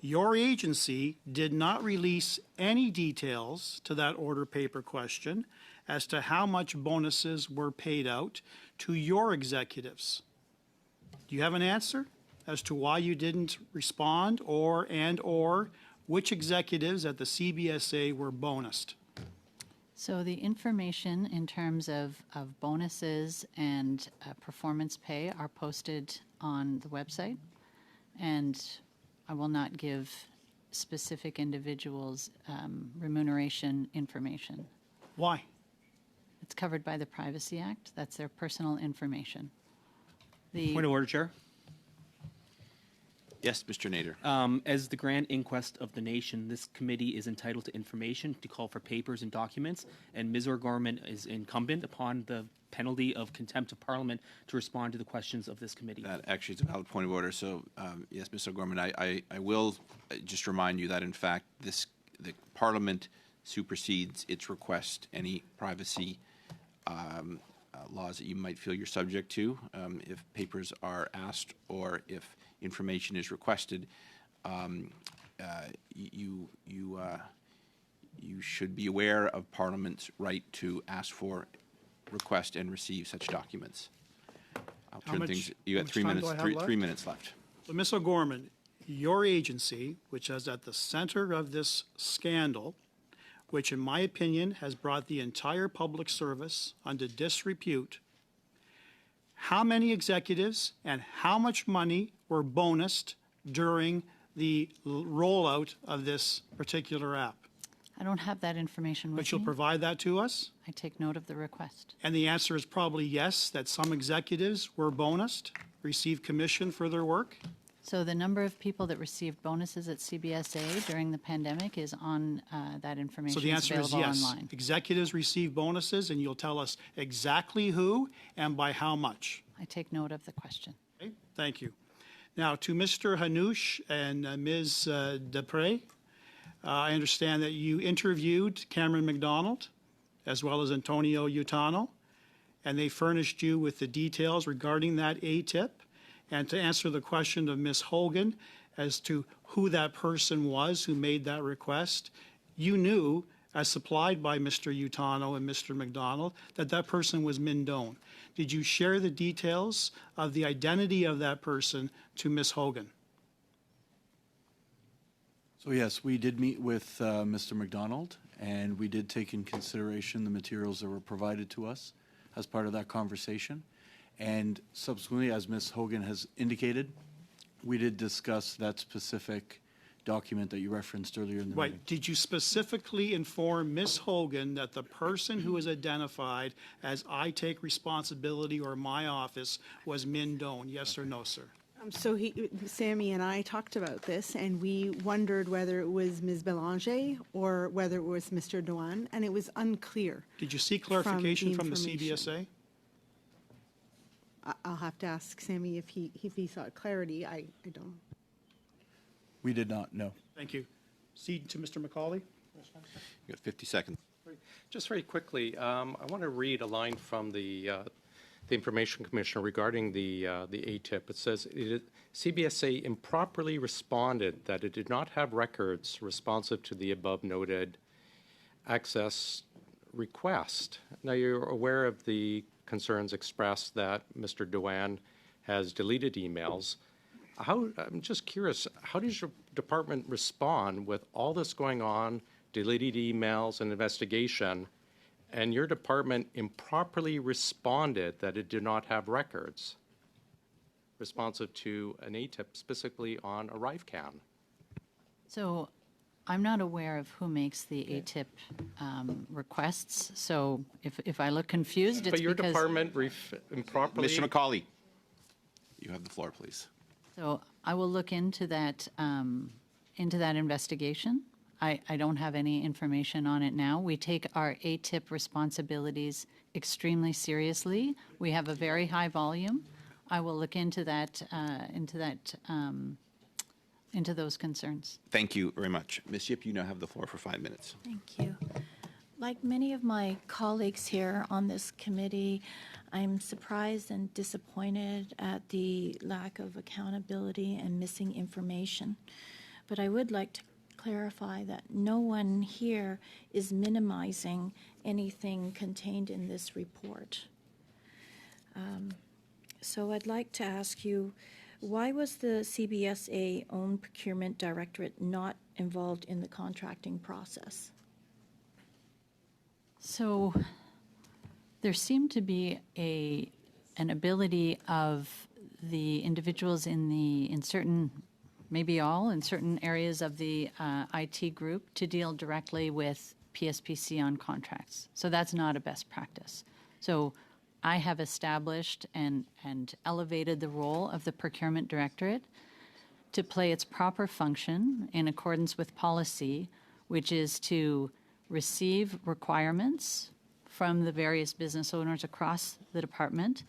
Your agency did not release any details to that order paper question as to how much bonuses were paid out to your executives. Do you have an answer as to why you didn't respond or which executives at the CBSA were bonused? So the information in terms of bonuses and performance pay are posted on the website, and I will not give specific individuals remuneration information. Why? It's covered by the Privacy Act. That's their personal information. Point of order, Chair. Yes, Mr. Nader. As the grand inquest of the nation, this committee is entitled to information to call for papers and documents, and Ms. O'Gorman is incumbent upon the penalty of contempt of Parliament to respond to the questions of this committee. That actually is a valid point of order. So, yes, Mr. O'Gorman, I will just remind you that, in fact, the Parliament supersedes its request any privacy laws that you might feel you're subject to. If papers are asked or if information is requested, you should be aware of Parliament's right to ask for, request, and receive such documents. I'll How turn much- things. You how got much 3 time minutes. do I have 3 left? minutes left. So, Ms. O'Gorman, your agency, which is at the center of this scandal, which in my opinion has brought the entire public service under disrepute, how many executives and how much money were bonused during the rollout of this particular app? I don't have that information with But you'll me. provide that to us? I take note of the request. And the answer is probably yes, that some executives were bonused, received commission for their work? So the number of people that received bonuses at CBSA during the pandemic is on that information. So the is answer is available yes. online. Executives receive bonuses, and you'll tell us exactly who and by how much. I take note of the question. Okay, thank you. Now, to Mr. Hanush and Ms. Dupre, I understand that you interviewed Cameron McDonald as well as Antonio Utano, and they furnished you with the details regarding that ATIP. And to answer the question of Ms. Hogan as to who that person was who made that request, you knew, as supplied by Mr. Utano and Mr. McDonald, that that person was Mindone. Did you share the details of the identity of that person to Ms. Hogan? So yes, we did meet with Mr. McDonald, and we did take in consideration the materials that were provided to us as part of that conversation. And subsequently, as Ms. Hogan has indicated, we did discuss that specific document that you referenced earlier in the meeting. Right. Did you specifically inform Ms. Hogan that the person who is identified as I take responsibility or my office was Mindone? Yes or no, sir? So Sammy and I talked about this, and we wondered whether it was Ms. Belanger or whether it was Mr. Dewan, and it was unclear. Did you seek clarification from the CBSA? I'll have to ask Sammy if he sought clarity. I don't. We did not, no. Thank you. Cede to Mr. McCauley. You got 50 seconds. Just very quickly, I want to read a line from the Information Commissioner regarding the ATIP. It says, CBSA improperly responded that it did not have records responsive to the above noted access request. Now, you're aware of the concerns expressed that Mr. Dewan has deleted emails. I'm just curious, how does your department respond with all this going on, deleted emails and investigation, and your department improperly responded that it did not have records responsive to an ATIP, specifically on Arrivecan? So I'm not aware of who makes the ATIP requests. So if I look confused, it's but your because department improperly. Mr. McCauley, you have the floor, please. So I will look into that investigation. I don't have any information on it now. We take our ATIP responsibilities extremely seriously. We have a very high volume. I will look into that, into those concerns. Thank you very much. Ms. Yip, you now have the floor for 5 minutes. Thank you. Like many of my colleagues here on this committee, I'm surprised and disappointed at the lack of accountability and missing information. But I would like to clarify that no one here is minimizing anything contained in this report. So I'd like to ask you, why was the CBSA own procurement directorate not involved in the contracting process? So there seemed to be an ability of the individuals in certain, maybe all, in certain areas of the IT group to deal directly with PSPC on contracts. So that's not a best practice. So I have established and elevated the role of the procurement directorate to play its proper function in accordance with policy, which is to receive requirements from the various business owners across the department,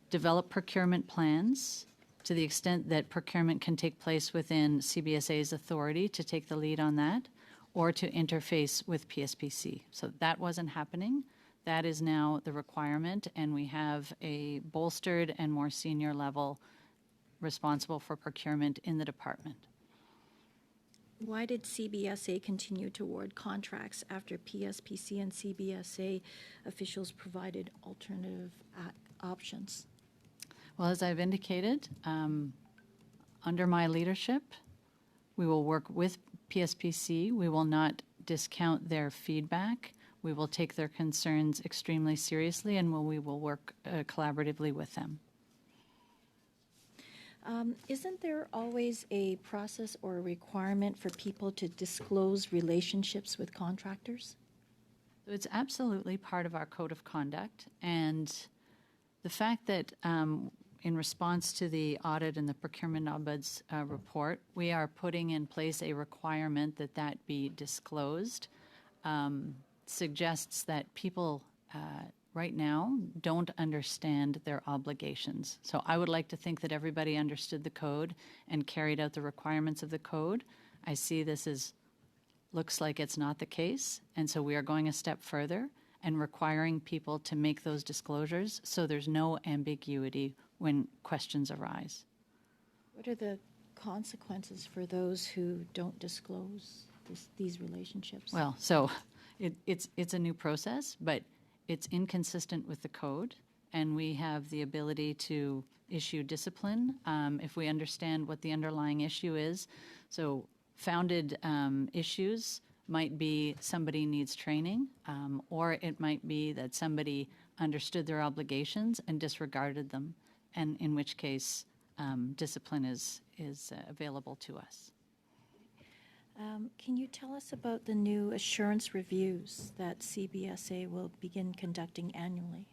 develop procurement plans to the extent that procurement can take place within CBSA's authority to take the lead on that, or to interface with PSPC. So that wasn't happening. That is now the requirement, and we have a bolstered and more senior level responsible for procurement in the department. Why did CBSA continue to award contracts after PSPC and CBSA officials provided alternative options? Well, as I've indicated, under my leadership, we will work with PSPC. We will not discount their feedback. We will take their concerns extremely seriously, and we will work collaboratively with them. Isn't there always a process or a requirement for people to disclose relationships with contractors? So it's absolutely part of our code of conduct, and the fact that in response to the audit and the procurement ombuds report, we are putting in place a requirement that that be disclosed suggests that people right now don't understand their obligations. So I would like to think that everybody understood the code and carried out the requirements of the code. I see this as looks like it's not the case, and so we are going a step further, and requiring people to make those disclosures so there's no ambiguity when questions arise. What are the consequences for those who don't disclose these relationships? Well, so it's a new process, but it's inconsistent with the code, and we have the ability to issue discipline if we understand what the underlying issue is. So founded issues might be somebody needs training, or it might be that somebody understood their obligations and disregarded them, and in which case discipline is available to us. Can you tell us about the new assurance reviews that CBSA will begin conducting annually?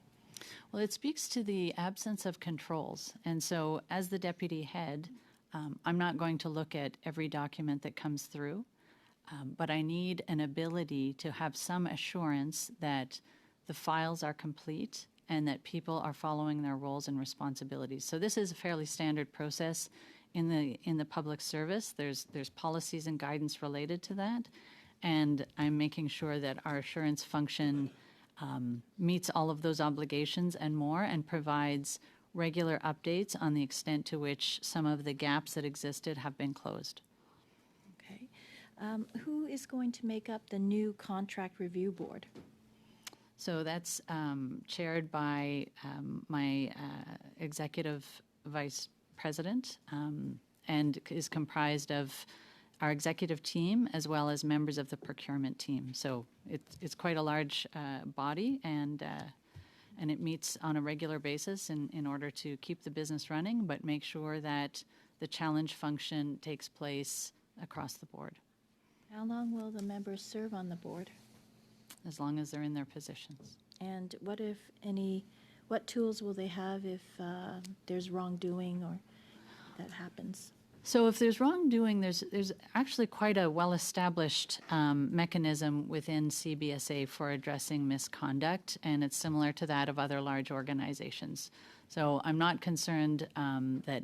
Well, it speaks to the absence of controls. And so as the deputy head, I'm not going to look at every document that comes through, but I need an ability to have some assurance that the files are complete and that people are following their roles and responsibilities. So this is a fairly standard process in the public service. There's policies and guidance related to that, and I'm making sure that our assurance function meets all of those obligations and more, and provides regular updates on the extent to which some of the gaps that existed have been closed. Okay. Who is going to make up the new contract review board? So that's chaired by my executive vice president, and is comprised of our executive team as well as members of the procurement team. So it's quite a large body, and it meets on a regular basis in order to keep the business running, but make sure that the challenge function takes place across the board. How long will the members serve on the board? As long as they're in their positions. And what tools will they have if there's wrongdoing or that happens? So if there's wrongdoing, there's actually quite a well-established mechanism within CBSA for addressing misconduct, and it's similar to that of other large organizations. So I'm not concerned that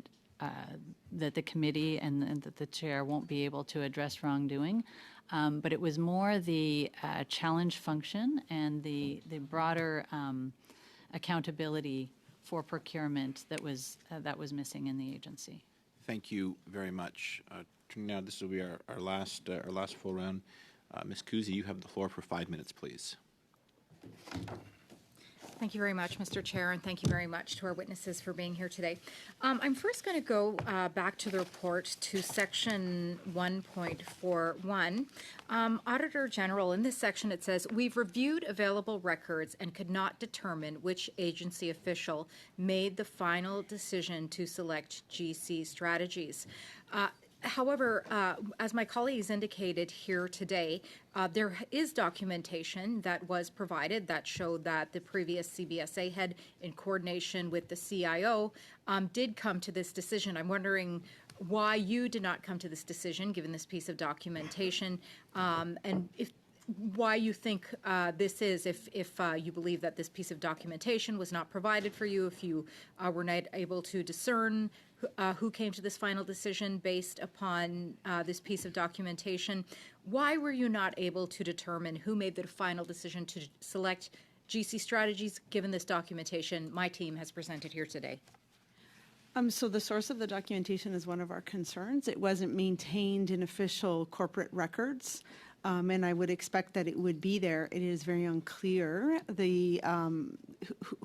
the committee and that the chair won't be able to address wrongdoing, but it was more the challenge function and the broader accountability for procurement that was missing in the agency. Thank you very much. Now, this will be our last full round. Ms. Kuzi, you have the floor for 5 minutes, please. Thank you very much, Mr. Chair, and thank you very much to our witnesses for being here today. I'm first going to go back to the report to section 1.41. Auditor General, in this section it says, we've reviewed available records and could not determine which agency official made the final decision to select GC strategies. However, as my colleagues indicated here today, there is documentation that was provided that showed that the previous CBSA head, in coordination with the CIO, did come to this decision. I'm wondering why you did not come to this decision, given this piece of documentation, and why you think this is, if you believe that this piece of documentation was not provided for you, if you were not able to discern who came to this final decision based upon this piece of documentation. Why were you not able to determine who made the final decision to select GC strategies, given this documentation my team has presented here today? So the source of the documentation is one of our concerns. It wasn't maintained in official corporate records. And I would expect that it would be there. It is very unclear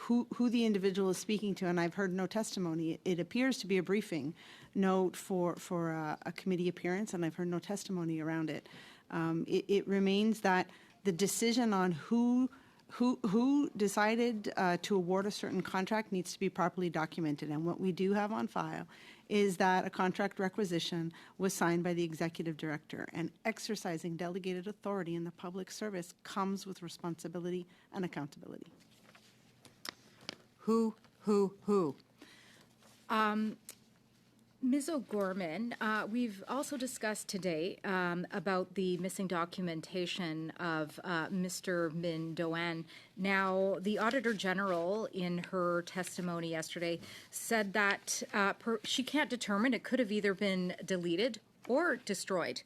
who the individual is speaking to, and I've heard no testimony. It appears to be a briefing note for a committee appearance, and I've heard no testimony around it. It remains that the decision on who decided to award a certain contract needs to be properly documented, and what we do have on file is that a contract requisition was signed by the executive director, and exercising delegated authority in the public service comes with responsibility and accountability. Who? Ms. O'Gorman, we've also discussed today about the missing documentation of Mr. Min Doan. Now, the Auditor General, in her testimony yesterday, said that she can't determine. It could have either been deleted or destroyed.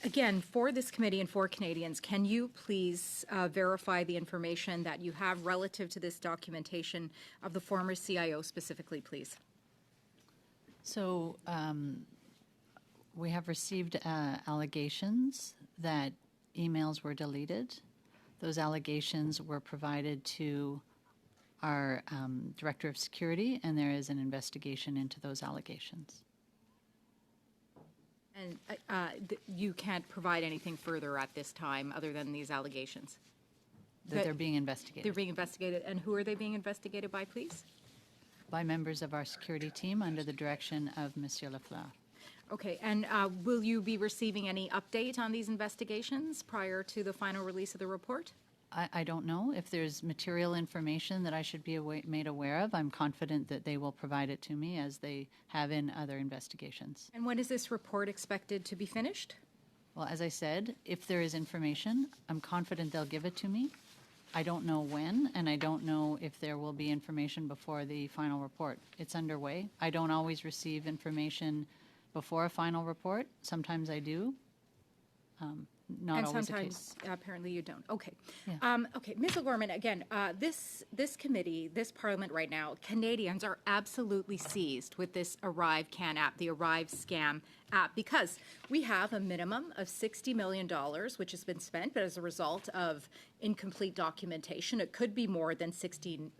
Again, for this committee and for Canadians, can you please verify the information that you have relative to this documentation of the former CIO specifically, please? So we have received allegations that emails were deleted. Those allegations were provided to our Director of Security, and there is an investigation into those allegations. And you can't provide anything further at this time other than these allegations? That they're being investigated. They're being investigated. And who are they being investigated by, please? By members of our security team under the direction of Monsieur Lafleur. Okay, and will you be receiving any update on these investigations prior to the final release of the report? I don't know. If there's material information that I should be made aware of, I'm confident that they will provide it to me as they have in other investigations. And when is this report expected to be finished? Well, as I said, if there is information, I'm confident they'll give it to me. I don't know when, and I don't know if there will be information before the final report. It's underway. I don't always receive information before a final report. Sometimes I do. Not and always sometimes, the case. apparently, you don't. Okay. Yeah. Okay, Ms. O'Gorman, again, this committee, this parliament right now, Canadians are absolutely seized with this Arrivecan app, the Arrive Scam app, because we have a minimum of $60 million, which has been spent, but as a result of incomplete documentation, it could be more than 60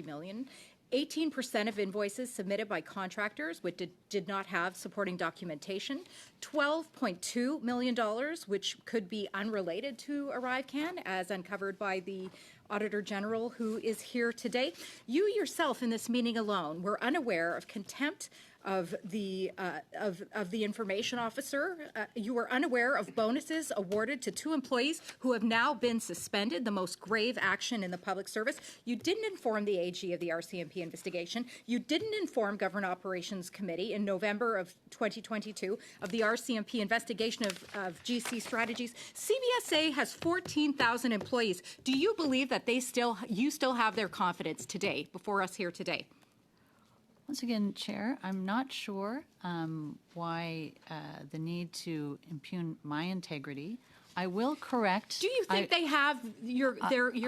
million. 18% of invoices submitted by contractors which did not have supporting documentation, $12.2 million, which could be unrelated to Arrivecan, as uncovered by the Auditor General, who is here today. You yourself, in this meeting alone, were unaware of contempt of the information officer. You were unaware of bonuses awarded to 2 employees who have now been suspended, the most grave action in the public service. You didn't inform the AG of the RCMP investigation. You didn't inform Government Operations Committee in November of 2022 of the RCMP investigation of GC strategies. CBSA has 14,000 employees. Do you believe that you still have their confidence today, before us here today? Once again, Chair, I'm not sure why the need to impugn my integrity. I will correct. Do you think they have your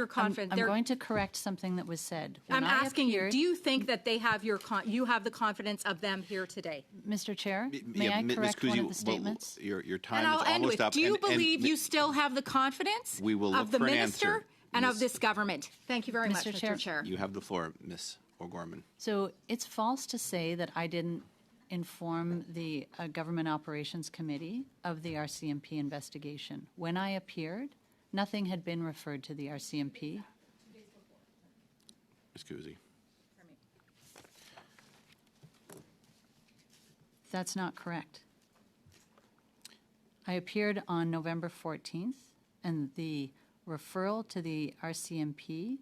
confidence? I'm going to correct something that was said. I'm asking you, do you think that they have you have the confidence of them here today? Mr. Chair, may I correct one of the statements? Your time And I'll is end almost with, up. do you believe you still have the confidence We will of look the for an minister answer, and of Ms. this government? Thank you very much, Mr. Mr. Chair. You have the floor, Ms. O'Gorman. So it's false to say that I didn't inform the Government Operations Committee of the RCMP investigation. When I appeared, nothing had been referred to the RCMP. Ms. Kuzi. That's not correct. I appeared on November 14th, and the referral to the RCMP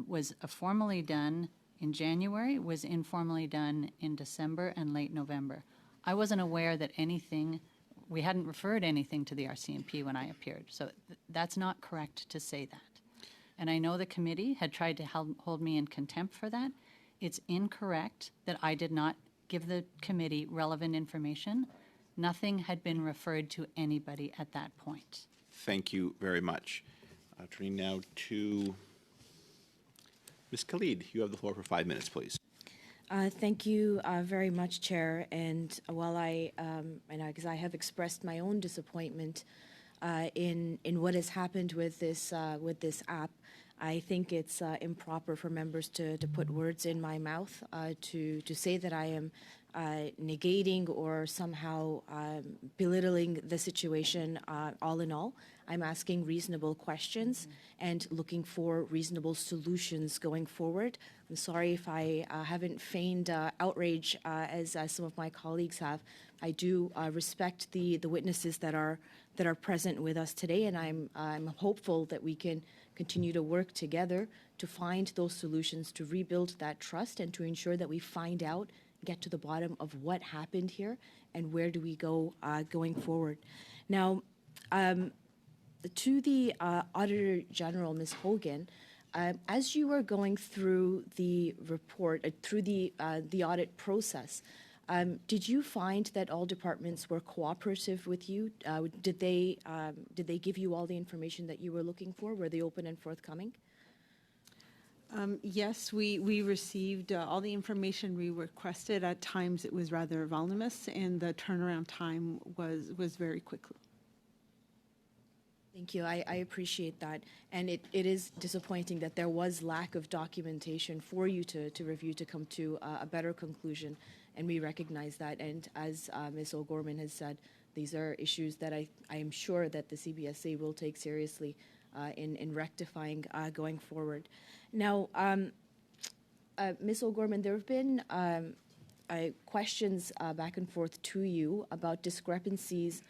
was formally done in January, was informally done in December and late November. I wasn't aware that we hadn't referred anything to the RCMP when I appeared, so that's not correct to say that. And I know the committee had tried to hold me in contempt for that. It's incorrect that I did not give the committee relevant information. Nothing had been referred to anybody at that point. Thank you very much. Turning now to Ms. Khalid. You have the floor for 5 minutes, please. Thank you very much, Chair. And while because I have expressed my own disappointment in what has happened with this app, I think it's improper for members to put words in my mouth to say that I am negating or somehow belittling the situation. All in all, I'm asking reasonable questions and looking for reasonable solutions going forward. I'm sorry if I haven't feigned outrage as some of my colleagues have. I do respect the witnesses that are present with us today, and I'm hopeful that we can continue to work together to find those solutions to rebuild that trust and to ensure that we find out, get to the bottom of what happened here and where do we go going forward. Now, to the Auditor General, Ms. Hogan, as you were going through the report, through the audit process, Did you find that all departments were cooperative with you? Did they give you all the information that you were looking for? Were they open and forthcoming? Yes, we received all the information we requested. At times, it was rather voluminous, and the turnaround time was very quickly. Thank you. I appreciate that. And it is disappointing that there was lack of documentation for you to review to come to a better conclusion, and we recognize that. And as Ms. O'Gorman has said, these are issues that I am sure that the CBSA will take seriously in rectifying going forward. Now, Ms. O'Gorman, there have been questions back and forth to you about discrepancies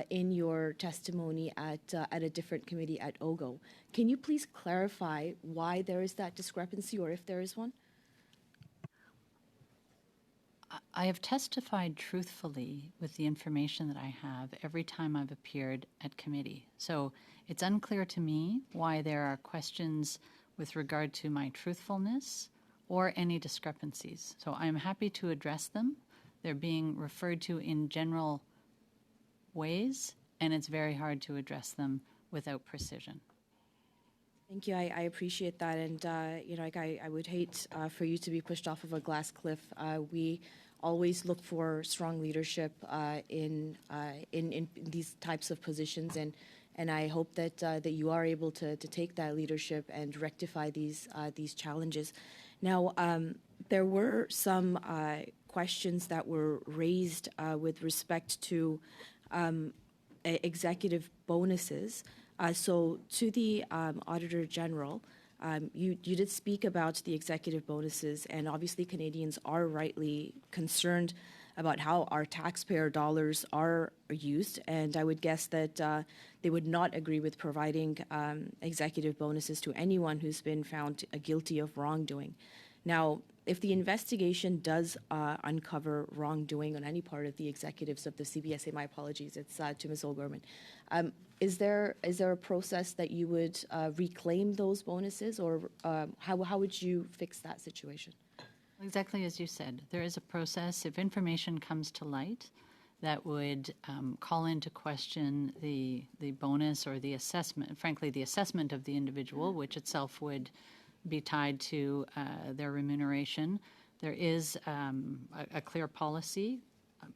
in your testimony at a different committee at OGO. Can you please clarify why there is that discrepancy, or if there is one? I have testified truthfully with the information that I have every time I've appeared at committee. So it's unclear to me why there are questions with regard to my truthfulness or any discrepancies. So I'm happy to address them. They're being referred to in general ways, and it's very hard to address them without precision. Thank you. I appreciate that. And, I would hate for you to be pushed off of a glass cliff. We always look for strong leadership in these types of positions, and I hope that you are able to take that leadership and rectify these challenges. Now, there were some questions that were raised with respect to executive bonuses. So to the Auditor General, you did speak about the executive bonuses, and obviously Canadians are rightly concerned about how our taxpayer dollars are used, and I would guess that they would not agree with providing executive bonuses to anyone who's been found guilty of wrongdoing. Now, if the investigation does uncover wrongdoing on any part of the executives of the CBSA, my apologies, it's to Ms. O'Gorman, is there a process that you would reclaim those bonuses, or how would you fix that situation? Exactly as you said, there is a process. If information comes to light that would call into question the bonus or the assessment, frankly, the assessment of the individual, which itself would be tied to their remuneration, there is a clear policy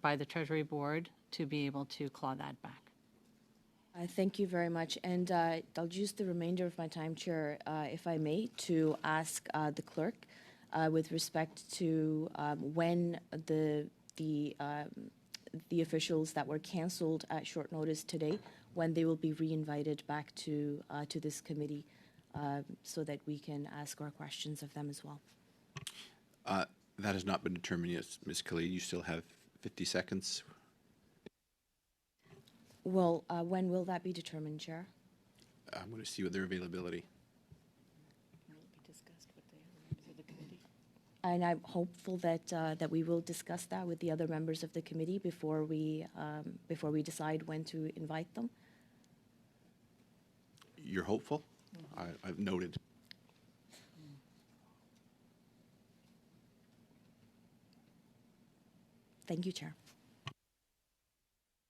by the Treasury Board to be able to claw that back. Thank you very much. And I'll use the remainder of my time, Chair, if I may, to ask the clerk with respect to when the officials that were cancelled at short notice today, when they will be reinvited back to this committee, so that we can ask our questions of them as well. That has not been determined yet, Ms. Khalid. You still have 50 seconds. Well, when will that be determined, Chair? I'm going to see what their availability. And I'm hopeful that we will discuss that with the other members of the committee before we decide when to invite them. You're hopeful? I've noted. Thank you, Chair.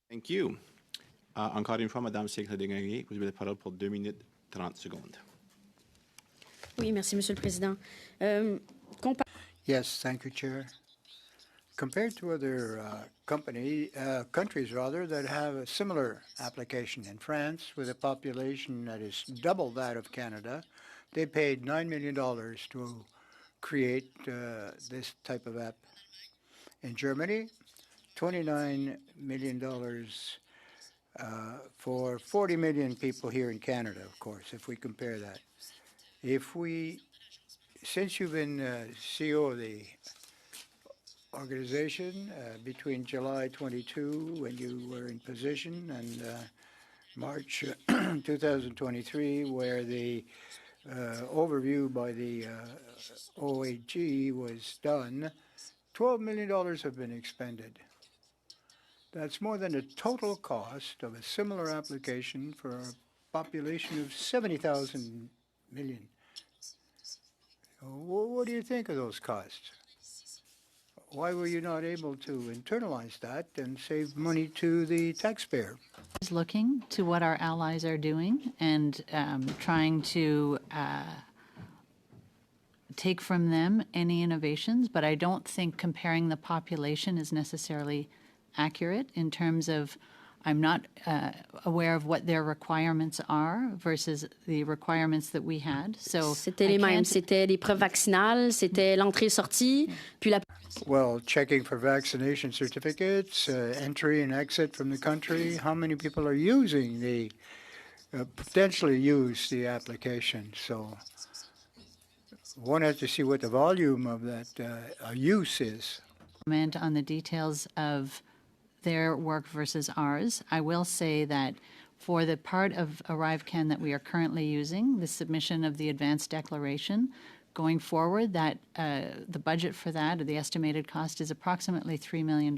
Thank you. Encore une fois, Madame Secrétaire, vous avez la parole pour 2 minutes 30 secondes. Oui, merci, Monsieur le Président. Yes, thank you, Chair. Compared to other countries that have a similar application in France, with a population that is double that of Canada, they paid $9 million to create this type of app. In Germany, $29 million for 40 million people here in Canada, of course, if we compare that. Since you've been CEO of the organization between July 22, when you were in position, and March 2023, where the overview by the OAG was done, $12 million have been expended. That's more than the total cost of a similar application for a population of 70,000 million. What do you think of those costs? why were you not able to internalize that and save money to the taxpayer? Is looking to what our allies are doing and trying to take from them any innovations, but I don't think comparing the population is necessarily accurate in terms of I'm not aware of what their requirements are versus the requirements that we had. So C'était les mêmes. C'était les preuves vaccinales, c'était l'entrée-sortie, puis la... Well, checking for vaccination certificates, entry and exit from the country. How many people are using the, potentially use the application? So one has to see what the volume of that use is. Comment on the details of their work versus ours. I will say that for the part of Arrivecan that we are currently using, the submission of the advanced declaration, going forward, that the budget for that, or the estimated cost, is approximately $3 million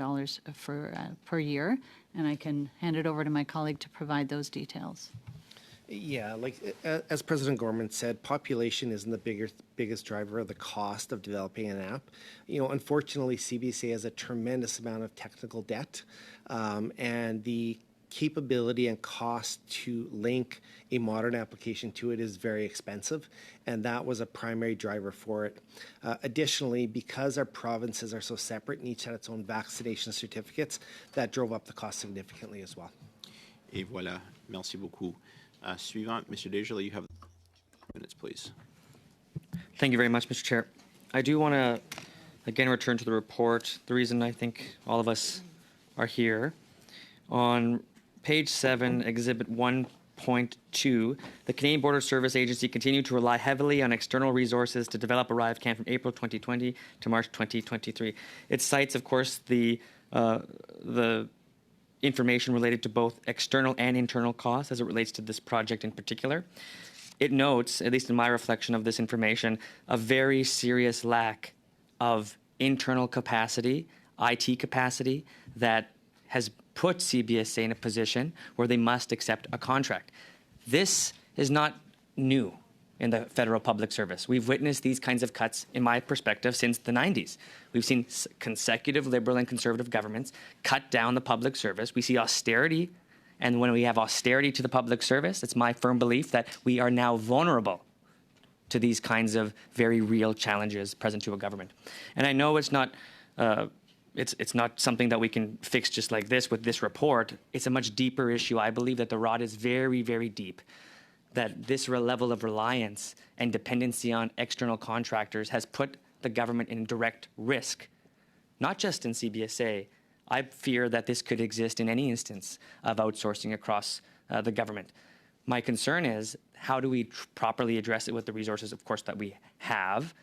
per year, and I can hand it over to my colleague to provide those details. Yeah, like as President Gorman said, population isn't the biggest driver of the cost of developing an app. You know, unfortunately, CBSA has a tremendous amount of technical debt, and the capability and cost to link a modern application to it is very expensive, and that was a primary driver for it. Additionally, because our provinces are so separate and each had its own vaccination certificates, that drove up the cost significantly as well. Et voilà, merci beaucoup. Suivant, Mr. Desjardins, you have minutes, please. Thank you very much, Mr. Chair. I do want to, again, return to the report. The reason I think all of us are here. On page 7, Exhibit 1.2, the Canadian Border Service Agency continued to rely heavily on external resources to develop Arrivecan from April 2020 to March 2023. It cites, of course, the information related to both external and internal costs as it relates to this project in particular. It notes, at least in my reflection of this information, a very serious lack of internal capacity, IT capacity, that has put CBSA in a position where they must accept a contract. This is not new in the federal public service. We've witnessed these kinds of cuts, in my perspective, since the 90s. We've seen consecutive Liberal and Conservative governments cut down the public service. We see austerity, and when we have austerity to the public service, it's my firm belief that we are now vulnerable to these kinds of very real challenges present to a government. And I know it's not something that we can fix just like this with this report. It's a much deeper issue. I believe that the rot is very, very deep, that this level of reliance and dependency on external contractors has put the government in direct risk, not just in CBSA. I fear that this could exist in any instance of outsourcing across the government. My concern is, how do we properly address it with the resources, of course, that we have,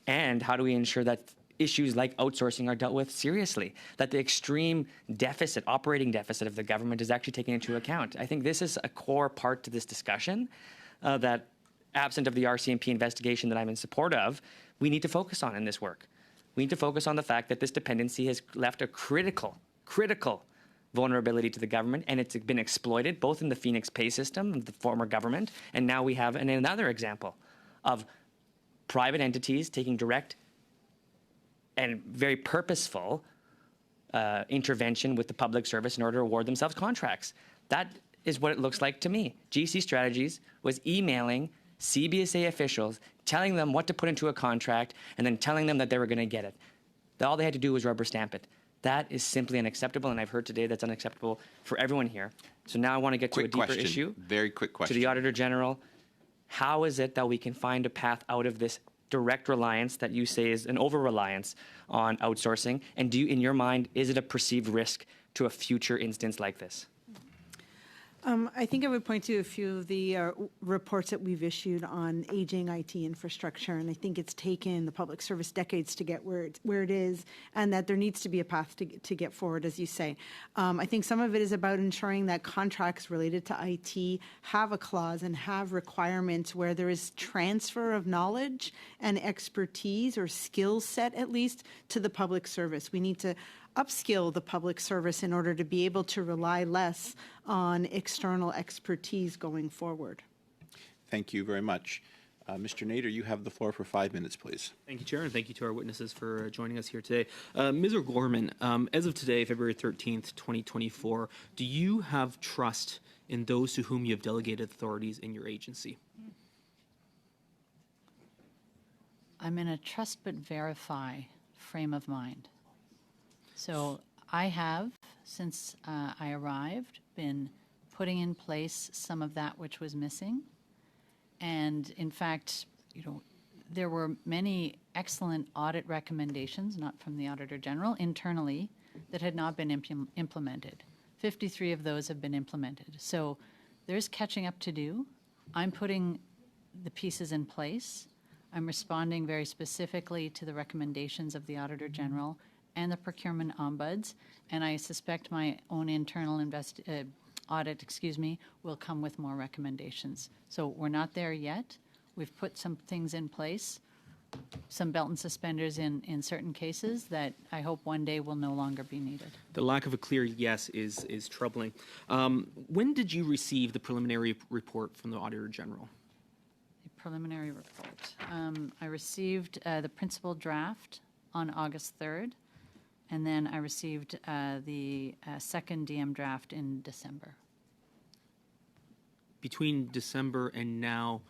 and how do we ensure that issues like outsourcing are dealt with seriously, that the extreme deficit, operating deficit of the government is actually taken into account. I think this is a core part to this discussion that, absent of the RCMP investigation that I'm in support of, we need to focus on in this work. We need to focus on the fact that this dependency has left a critical vulnerability to the government, and it's been exploited both in the Phoenix pay system of the former government, and now we have another example of private entities taking direct and very purposeful intervention with the public service in order to award themselves contracts. That is what it looks like to me. GC Strategies was emailing CBSA officials, telling them what to put into a contract, and then telling them that they were going to get it. All they had to do was rubber stamp it. That is simply unacceptable, and I've heard today that's unacceptable for everyone here. So now I want to get to a deeper issue. Very quick question. To the Auditor General, how is it that we can find a path out of this direct reliance that you say is an over-reliance on outsourcing? And do you, in your mind, is it a perceived risk to a future instance like this? I think I would point to a few of the reports that we've issued on aging IT infrastructure, and I think it's taken the public service decades to get where it is, and that there needs to be a path to get forward, as you say. I think some of it is about ensuring that contracts related to IT have a clause and have requirements where there is transfer of knowledge and expertise, or skill set at least, to the public service. We need to upskill the public service in order to be able to rely less on external expertise going forward. Thank you very much. Mr. Nader, you have the floor for 5 minutes, please. Thank you, Chair, and thank you to our witnesses for joining us here today. Ms. O'Gorman, as of today, February 13th, 2024, do you have trust in those to whom you have delegated authorities in your agency? I'm in a trust but verify frame of mind. So I have, since I arrived, been putting in place some of that which was missing. And in fact, there were many excellent audit recommendations, not from the Auditor General, internally, that had not been implemented. 53 of those have been implemented. So there's catching up to do. I'm putting the pieces in place. I'm responding very specifically to the recommendations of the Auditor General and the procurement ombuds, and I suspect my own internal audit, will come with more recommendations. So we're not there yet. We've put some things in place, some belt and suspenders in certain cases that I hope one day will no longer be needed. The lack of a clear yes is troubling. When did you receive the preliminary report from the Auditor General? The preliminary report. I received the principal draft on August 3rd, and then I received the second DM draft in December. Between December and now,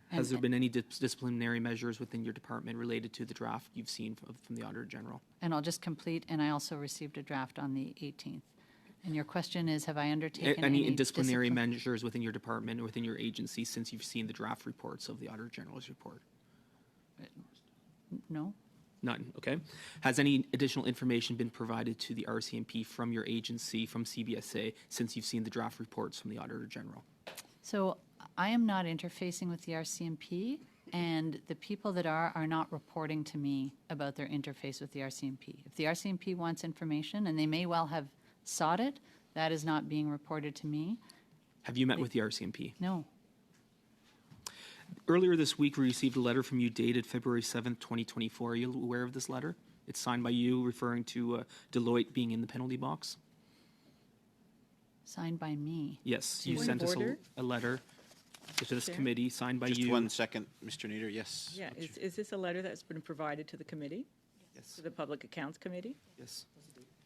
has there been any disciplinary measures within your department related to the draft you've seen from the Auditor General? And I'll just complete, and I also received a draft on the 18th. And your question is, have I undertaken any disciplinary measures within your department or within your agency since you've seen the draft reports of the Auditor General's report? No. None, okay. Has any additional information been provided to the RCMP from your agency, from CBSA, since you've seen the draft reports from the Auditor General? So I am not interfacing with the RCMP, and the people that are not reporting to me about their interface with the RCMP. If the RCMP wants information, and they may well have sought it, that is not being reported to me. Have you met with the RCMP? No. Earlier this week, we received a letter from you dated February 7th, 2024. Are you aware of this letter? It's signed by you, referring to Deloitte being in the penalty box. Signed by me? Yes, you sent us a letter to this committee, signed by you. Just 1 second, Mr. Nader, yes. Yeah, is this a letter that's been provided to the committee? Yes. To the Public Accounts Committee? Yes.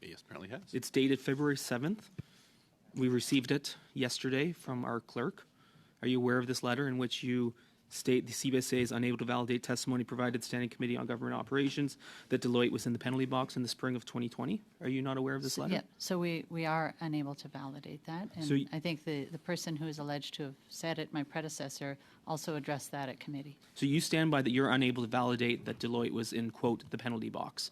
Yes, apparently has. It's dated February 7th. We received it yesterday from our clerk. Are you aware of this letter in which you state the CBSA is unable to validate testimony provided to the Standing Committee on Government Operations that Deloitte was in the penalty box in the spring of 2020? Are you not aware of this letter? Yeah, so we are unable to validate that. And So I think the person who is alleged to have said it, my predecessor, also addressed that at committee. So you stand by that you're unable to validate that Deloitte was in, quote, the penalty box?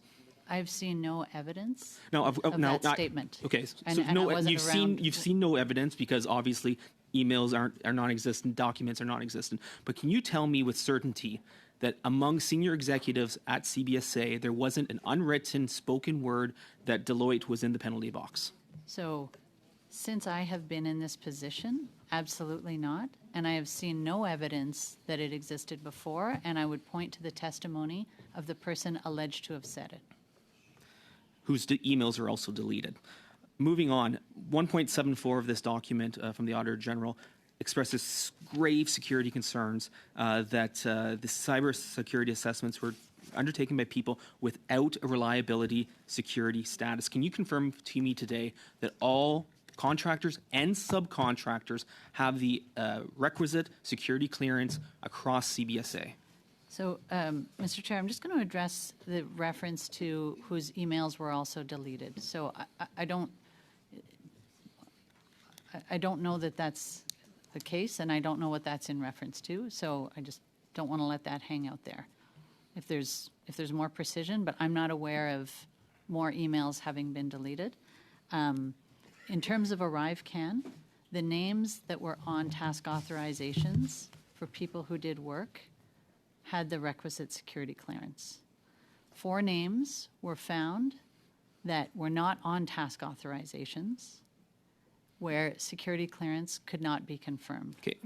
I've seen no evidence of that statement. Okay, so And I wasn't you've seen no evidence because obviously emails are non-existent, documents are non-existent. But can you tell me with certainty that among senior executives at CBSA there wasn't an unwritten spoken word that Deloitte was in the penalty box? So since I have been in this position, absolutely not. And I have seen no evidence that it existed before, and I would point to the testimony of the person alleged to have said it. Whose emails are also deleted. Moving on, 1.74 of this document from the Auditor General expresses grave security concerns that the cybersecurity assessments were undertaken by people without a reliability security status. Can you confirm to me today that all contractors and subcontractors have the requisite security clearance across CBSA? So, Mr. Chair, I'm just going to address the reference to whose emails were also deleted. So I don't know that that's the case, and I don't know what that's in reference to. So I just don't want to let that hang out there. If there's more precision, but I'm not aware of more emails having been deleted. In terms of Arrivecan, the names that were on task authorizations for people who did work had the requisite security clearance. 4 names were found that were not on task authorizations where security clearance could not be confirmed. Okay,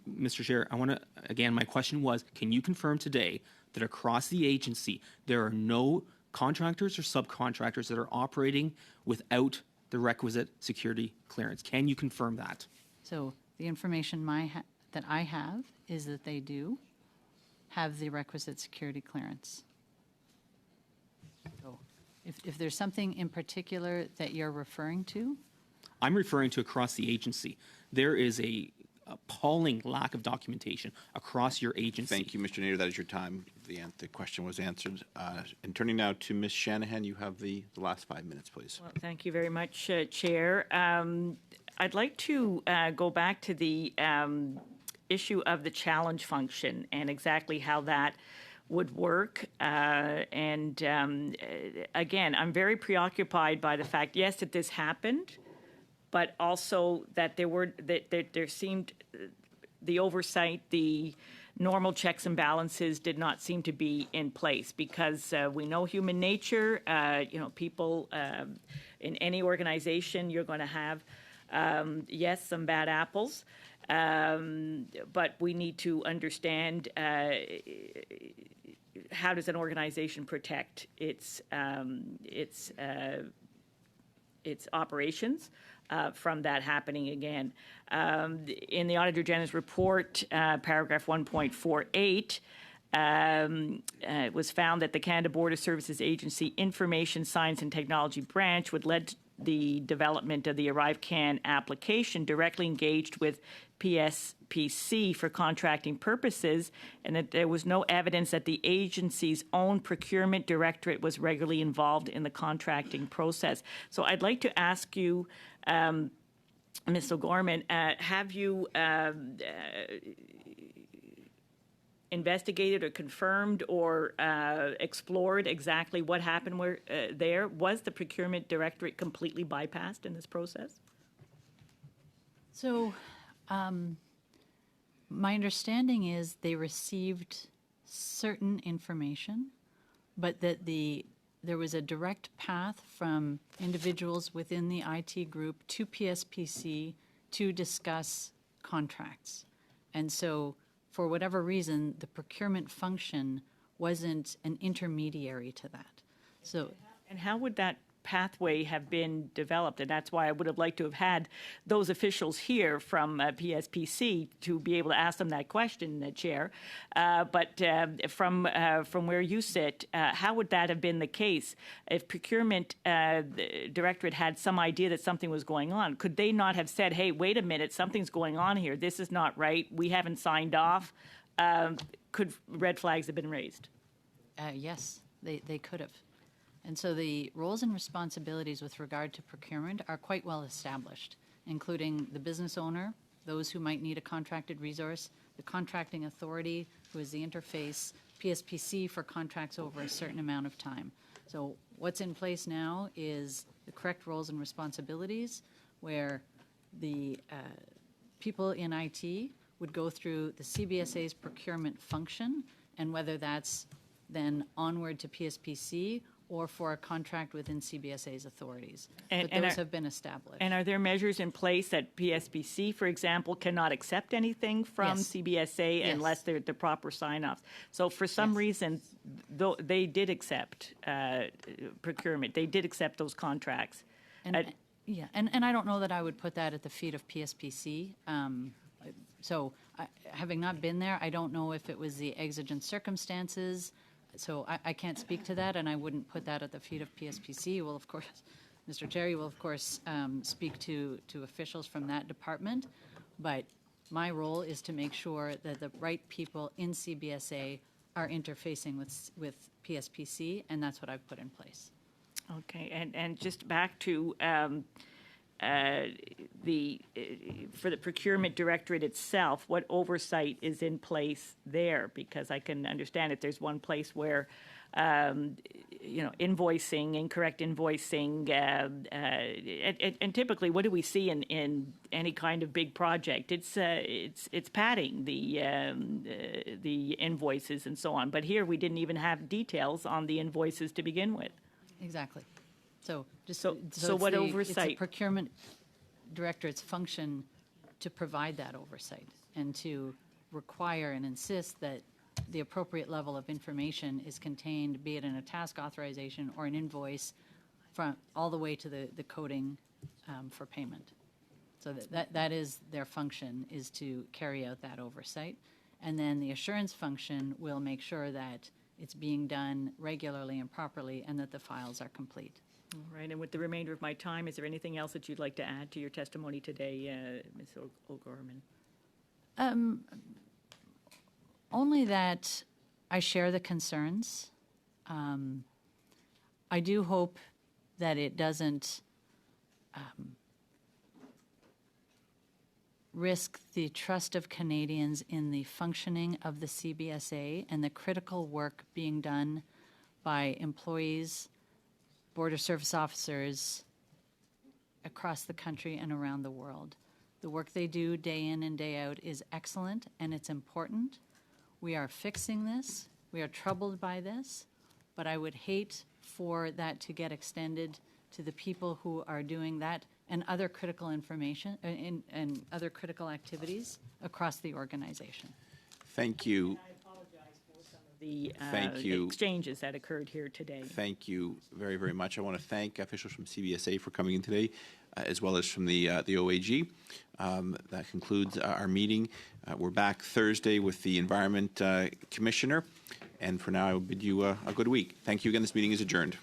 Mr. Chair, I want to, again, my question was, can you confirm today that across the agency there are no contractors or subcontractors that are operating without the requisite security clearance? Can you confirm that? So the information that I have is that they do. have the requisite security clearance. So if there's something in particular that you're referring to? I'm referring to across the agency. There is a appalling lack of documentation across your agency. Thank you, Mr. Nader. That is your time. The question was answered. And turning now to Ms. Shanahan, you have the last 5 minutes, please. Well, thank you very much, Chair. I'd like to go back to the issue of the challenge function and exactly how that would work. Again, I'm very preoccupied by the fact, yes, that this happened, but also that there seemed the oversight, the normal checks and balances did not seem to be in place because we know human nature. People in any organization, you're going to have, yes, some bad apples, but we need to understand how does an organization protect its operations from that happening again. In the Auditor General's report, paragraph 1.48, it was found that the Canada Border Services Agency Information Science and Technology Branch would lead the development of the Arrivecan application directly engaged with PSPC for contracting purposes, and that there was no evidence that the agency's own procurement directorate was regularly involved in the contracting process. So I'd like to ask you, Ms. O'Gorman, have you investigated or confirmed or explored exactly what happened there? Was the procurement directorate completely bypassed in this process? So my understanding is they received certain information, but that there was a direct path from individuals within the IT group to PSPC to discuss contracts. And so for whatever reason, the procurement function wasn't an intermediary to that. So, and how would that pathway have been developed? And that's why I would have liked to have had those officials here from PSPC to be able to ask them that question, Chair. But from where you sit, how would that have been the case? If procurement directorate had some idea that something was going on, could they not have said, hey, wait a minute, something's going on here. This is not right. We haven't signed off. Could red flags have been raised? Yes, they could have. And so the roles and responsibilities with regard to procurement are quite well established, including the business owner, those who might need a contracted resource, the contracting authority, who is the interface, PSPC for contracts over a certain amount of time. So what's in place now is the correct roles and responsibilities, where the people in IT would go through the CBSA's procurement function, and whether that's then onward to PSPC or for a contract within CBSA's authorities. But those have been established. And are there measures in place that PSPC, for example, cannot accept anything from CBSA unless they're the proper sign-offs? So for some reason, they did accept procurement. They did accept those contracts. And I don't know that I would put that at the feet of PSPC. So having not been there, I don't know if it was the exigent circumstances. So I can't speak to that, and I wouldn't put that at the feet of PSPC. Well, of course, Mr. Terry will, of course, speak to officials from that department. But my role is to make sure that the right people in CBSA are interfacing with PSPC, and that's what I've put in place. Okay, and just back to for the procurement directorate itself, what oversight is in place there? Because I can understand if there's one place where, invoicing, incorrect invoicing, and typically, what do we see in any kind of big project? It's padding the invoices and so on. But here, we didn't even have details on the invoices to begin with. Exactly. So what oversight? It's the procurement directorate's function to provide that oversight and to require and insist that the appropriate level of information is contained, be it in a task authorization or an invoice, from all the way to the coding for payment. So that is their function, is to carry out that oversight. And then the assurance function will make sure that it's being done regularly and properly and that the files are complete. All right, and with the remainder of my time, is there anything else that you'd like to add to your testimony today, Ms. O'Gorman? Only that I share the concerns. I do hope that it doesn't risk the trust of Canadians in the functioning of the CBSA and the critical work being done by employees, border service officers across the country and around the world. The work they do day in and day out is excellent and it's important. We are fixing this. We are troubled by this, but I would hate for that to get extended to the people who are doing that and other critical information and other critical activities across the organization. Thank you. I apologize for some of the Thank you. exchanges that occurred here today. Thank you very, very much. I want to thank officials from CBSA for coming in today, as well as from the OAG. That concludes our meeting. We're back Thursday with the Environment Commissioner. And for now, I will bid you a good week. Thank you again. This meeting is adjourned.